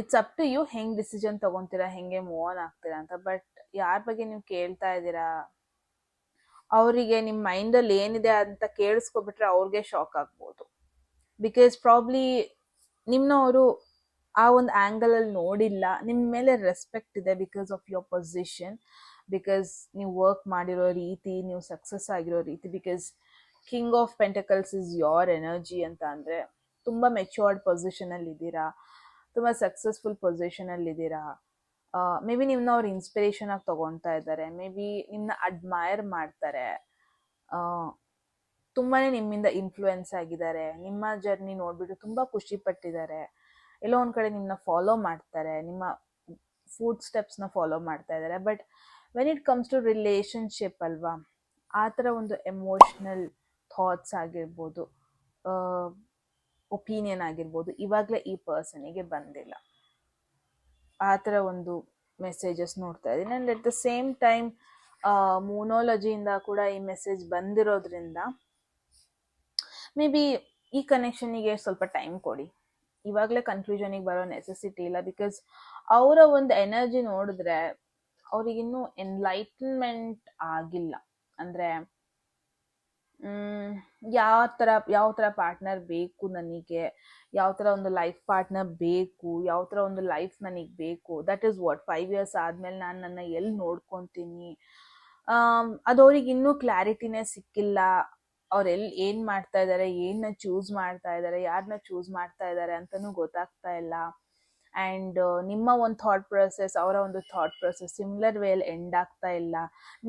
it's up to you ಹೆಂಗೆ ಡಿಸಿಷನ್ ತಗೊಂತೀರಾ, ಹೆಂಗೆ ಮೂವ್ ಆನ್ ಆಗ್ತೀರಾ ಅಂತ. ಬಟ್ ಯಾರ ಬಗ್ಗೆ ನೀವು ಕೇಳ್ತಾ ಇದ್ದೀರಾ ಅವರಿಗೆ ನಿಮ್ಮ ಮೈಂಡಲ್ಲಿ ಏನಿದೆ ಅಂತ ಕೇಳಿಸ್ಕೊಬಿಟ್ರೆ ಅವ್ರಿಗೆ ಶಾಕ್ ಆಗ್ಬೋದು. ಬಿಕಾಸ್ ಪ್ರಾಬ್ಲಿ ನಿಮ್ಮನವರು ಆ ಒಂದು ಆ್ಯಂಗಲಲ್ಲಿ ನೋಡಿಲ್ಲ. ನಿಮ್ಮ ಮೇಲೆ ರೆಸ್ಪೆಕ್ಟ್ ಇದೆ because of your position, because ನೀವು ವರ್ಕ್ ಮಾಡಿರೋ ರೀತಿ, ನೀವು ಸಕ್ಸಸ್ ಆಗಿರೋ ರೀತಿ. Because king of pentacles is your energy ಅಂತ ಅಂದರೆ ತುಂಬ ಮೆಚ್ಯೂರ್ಡ್ ಪೊಸಿಷನಲ್ಲಿ ಇದ್ದೀರಾ, ತುಂಬ ಸಕ್ಸಸ್ಫುಲ್ ಪೊಸಿಷನಲ್ಲಿ ಇದ್ದೀರಾ. ಮೇ ಬಿ ನಿಮ್ಮನ್ನ ಅವ್ರು ಇನ್ಸ್ಪಿರೇಷನ್ ಆಗಿ ತೊಗೊಳ್ತಾ ಇದ್ದಾರೆ, ಮೇ ಬಿ ನಿಮ್ಮನ್ನ ಅಡ್ಮೈರ್ ಮಾಡ್ತಾರೆ, ತುಂಬಾ ನಿಮ್ಮಿಂದ ಇನ್ಫ್ಲೂಯೆನ್ಸ್ ಆಗಿದ್ದಾರೆ, ನಿಮ್ಮ ಜರ್ನಿ ನೋಡ್ಬಿಟ್ಟು ತುಂಬ ಖುಷಿ ಪಟ್ಟಿದ್ದಾರೆ. ಎಲ್ಲೋ ಒಂದು ಕಡೆ ನಿಮ್ಮನ್ನ ಫಾಲೋ ಮಾಡ್ತಾರೆ, ನಿಮ್ಮ ಫುಡ್ ಸ್ಟೆಪ್ಸ್ನ ಫಾಲೋ ಮಾಡ್ತಾ ಇದ್ದಾರೆ. But when it comes to relationship ಅಲ್ವಾ, ಆ ಥರ ಒಂದು ಎಮೋಷ್ನಲ್ ಥಾಟ್ಸ್ ಆಗಿರ್ಬೋದು, ಒಪಿನಿಯನ್ ಆಗಿರ್ಬೋದು, ಇವಾಗಲೇ ಈ ಪರ್ಸನಿಗೆ ಬಂದಿಲ್ಲ. ಆ ಥರ ಒಂದು ಮೆಸೇಜಸ್ ನೋಡ್ತಾ ಇದ್ದೀನಿ. And at the same time ಮೂನೋಲಜಿಯಿಂದ ಕೂಡ ಈ ಮೆಸೇಜ್ ಬಂದಿರೋದ್ರಿಂದ ಮೇ ಬಿ ಈ ಕನೆಕ್ಷನಿಗೆ ಸ್ವಲ್ಪ ಟೈಮ್ ಕೊಡಿ. ಇವಾಗಲೇ ಕನ್ಕ್ಲೂಷನಿಗೆ ಬರೋ ನೆಸೆಸಿಟಿ ಇಲ್ಲ. ಬಿಕಾಸ್ ಅವರ ಒಂದು ಎನರ್ಜಿ ನೋಡಿದ್ರೆ ಅವ್ರಿಗಿನ್ನೂ ಎನ್ಲೈಟನ್ಮೆಂಟ್ ಆಗಿಲ್ಲ. ಅಂದರೆ ಯಾವ ಥರ ಪಾರ್ಟ್ನರ್ ಬೇಕು ನನಗೆ, ಯಾವ ಥರ ಒಂದು ಲೈಫ್ ಪಾರ್ಟ್ನರ್ ಬೇಕು, ಯಾವ ಥರ ಒಂದು ಲೈಫ್ ನನಗೆ ಬೇಕು, ದಟ್ ಈಸ್ ವಾಟ್ 5 years ಆದಮೇಲೆ ನಾನು ನನ್ನ ಎಲ್ಲಿ ನೋಡ್ಕೊತೀನಿ, ಅದು ಅವ್ರಿಗೆ ಇನ್ನೂ ಕ್ಲಾರಿಟಿನೇ ಸಿಕ್ಕಿಲ್ಲ. ಅವ್ರು ಏನು ಮಾಡ್ತಾ ಇದ್ದಾರೆ, ಏನನ್ನ ಚೂಸ್ ಮಾಡ್ತಾ ಇದ್ದಾರೆ, ಯಾರನ್ನ ಚೂಸ್ ಮಾಡ್ತಾ ಇದ್ದಾರೆ ಅಂತಲೂ ಗೊತ್ತಾಗ್ತಾ ಇಲ್ಲ. ಆ್ಯಂಡ್ ನಿಮ್ಮ ಒಂದು ಥಾಟ್ ಪ್ರೊಸೆಸ್, ಅವರ ಒಂದು ಥಾಟ್ ಪ್ರೊಸೆಸ್ ಸಿಮಿಲರ್ ವೇಯಲ್ಲಿ ಎಂಡ್ ಆಗ್ತಾ ಇಲ್ಲ.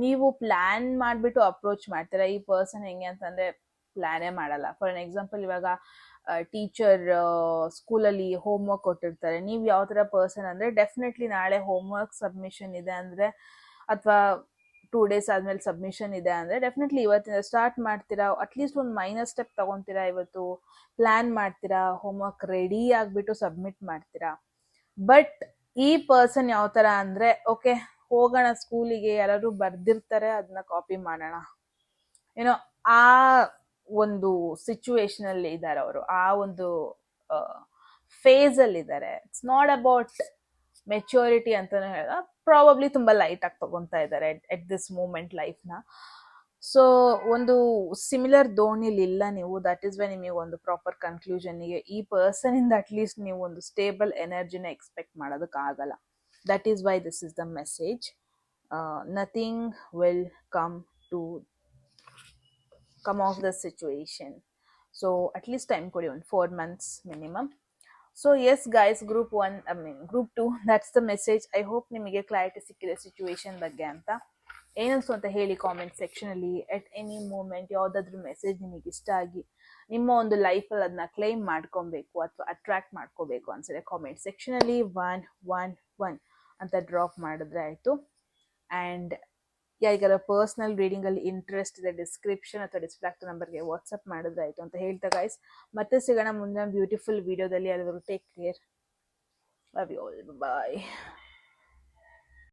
ನೀವು ಪ್ಲ್ಯಾನ್ ಮಾಡಿಬಿಟ್ಟು ಅಪ್ರೋಚ್ ಮಾಡ್ತೀರಾ. ಈ ಪರ್ಸನ್ ಹೆಂಗೆ ಅಂತಂದರೆ ಪ್ಲ್ಯಾನೇ ಮಾಡಲ್ಲ. ಫಾರ್ ಎನ್ ಎಕ್ಸಾಂಪಲ್, ಇವಾಗ ಟೀಚರ್ ಸ್ಕೂಲಲ್ಲಿ ಹೋಮ್ ವರ್ಕ್ ಕೊಟ್ಟಿರ್ತಾರೆ. ನೀವು ಯಾವ ಥರ ಪರ್ಸನ್ ಅಂದರೆ ಡೆಫಿನೆಟ್ಲಿ ನಾಳೆ ಹೋಮ್ ವರ್ಕ್ ಸಬ್ಮಿಷನ್ ಇದೆ ಅಂದರೆ, ಅಥವಾ 2 days ಆದಮೇಲೆ ಸಬ್ಮಿಷನ್ ಇದೆ ಅಂದರೆ ಡೆಫಿನೆಟ್ಲಿ ಇವತ್ತಿಂದ ಸ್ಟಾರ್ಟ್ ಮಾಡ್ತೀರಾ. ಅಟ್ಲೀಸ್ಟ್ ಒಂದು ಮೈನರ್ ಸ್ಟೆಪ್ ತೊಗೊತೀರಾ, ಇವತ್ತು ಪ್ಲ್ಯಾನ್ ಮಾಡ್ತೀರಾ, ಹೋಮ್ವರ್ಕ್ ರೆಡಿ ಆಗಿಬಿಟ್ಟು ಸಬ್ಮಿಟ್ ಮಾಡ್ತೀರಾ. ಬಟ್ ಈ ಪರ್ಸನ್ ಯಾವ ಥರ ಅಂದರೆ, ಓಕೆ ಹೋಗೋಣ ಸ್ಕೂಲಿಗೆ, ಯಾರಾದ್ರು ಬರ್ದಿರ್ತಾರೆ ಅದನ್ನ ಕಾಪಿ ಮಾಡೋಣ, ಏನೋ ಆ ಒಂದು ಸಿಚುವೇಶನಲ್ಲಿ ಇದ್ದಾರೆ ಅವರು, ಆ ಒಂದು ಫೇಸಲ್ಲಿ ಇದ್ದಾರೆ. ಇಟ್ಸ್ ನಾಟ್ ಅಬೌಟ್ ಮೆಚ್ಯೂರಿಟಿ ಅಂತಲೂ ಹೇಳ, ಪ್ರಾಬಬ್ಲಿ ತುಂಬ ಲೈಟಾಗಿ ತೊಗೊತಾ ಇದ್ದಾರೆ ಎಟ್ ದಿಸ್ ಮೂಮೆಂಟ್ ಲೈಫ್ನ. ಸೊ ಒಂದು ಸಿಮಿಲರ್ ದೋಣಿಲಿ ಇಲ್ಲ ನೀವು. ದಟ್ ಈಸ್ ವೈ ನಿಮಗೆ ಒಂದು ಪ್ರಾಪರ್ ಕನ್ಕ್ಲೂಷನ್ಗೆ ಈ ಪರ್ಸನಿಂದ ಅಟ್ಲೀಸ್ಟ್ ನೀವು ಒಂದು ಸ್ಟೇಬಲ್ ಎನರ್ಜಿನ ಎಕ್ಸ್ಪೆಕ್ಟ್ ಮಾಡೋದಕ್ಕಾಗಲ್ಲ. That is why this is the message. Nothing will come off the situation. So at least time ಕೊಡಿ, ಒಂದು 4 months minimum. So yes guys, group 2, that's the message. I hope ನಿಮಗೆ clarity ಸಿಕ್ಕಿದೆ situation ಬಗ್ಗೆ ಅಂತ. ಏನನ್ಸು ಅಂತ ಹೇಳಿ comment ಸೆಕ್ಷನಲ್ಲಿ. At any moment ಯಾವುದಾದ್ರೂ ಮೆಸೇಜ್ ನಿಮಗೆ ಇಷ್ಟ ಆಗಿ ನಿಮ್ಮ ಒಂದು ಲೈಫಲ್ಲಿ ಅದನ್ನ ಕ್ಲೈಮ್ ಮಾಡ್ಕೊಬೇಕು ಅಥವಾ ಅಟ್ರಾಕ್ಟ್ ಮಾಡ್ಕೋಬೇಕು ಅನ್ಸಿದ್ರೆ ಕಾಮೆಂಟ್ ಸೆಕ್ಷನಲ್ಲಿ 111 ಅಂತ ಡ್ರಾಪ್ ಮಾಡಿದ್ರೆ ಆಯಿತು. ಆ್ಯಂಡ್ ಯಾರಿಗಾರ ಪರ್ಸ್ನಲ್ ರೀಡಿಂಗಲ್ಲಿ ಇಂಟ್ರೆಸ್ಟ್ ಇದೆ, ಡಿಸ್ಕ್ರಿಪ್ಷನ್ ಅಥವಾ ಡಿಸ್ಪ್ಲೇ ಆಗ್ತಾ ನಂಬರ್ಗೆ ವಾಟ್ಸಪ್ ಮಾಡಿದ್ರೆ ಆಯಿತು ಅಂತ ಹೇಳ್ತಾ ಗೈಸ್, ಮತ್ತೆ ಸಿಗೋಣ ಮುಂದಿನ ಬ್ಯೂಟಿಫುಲ್ ವಿಡಿಯೋದಲ್ಲಿ. ಅಲ್ಲಿವರೆಗೂ take care, love you all, bye.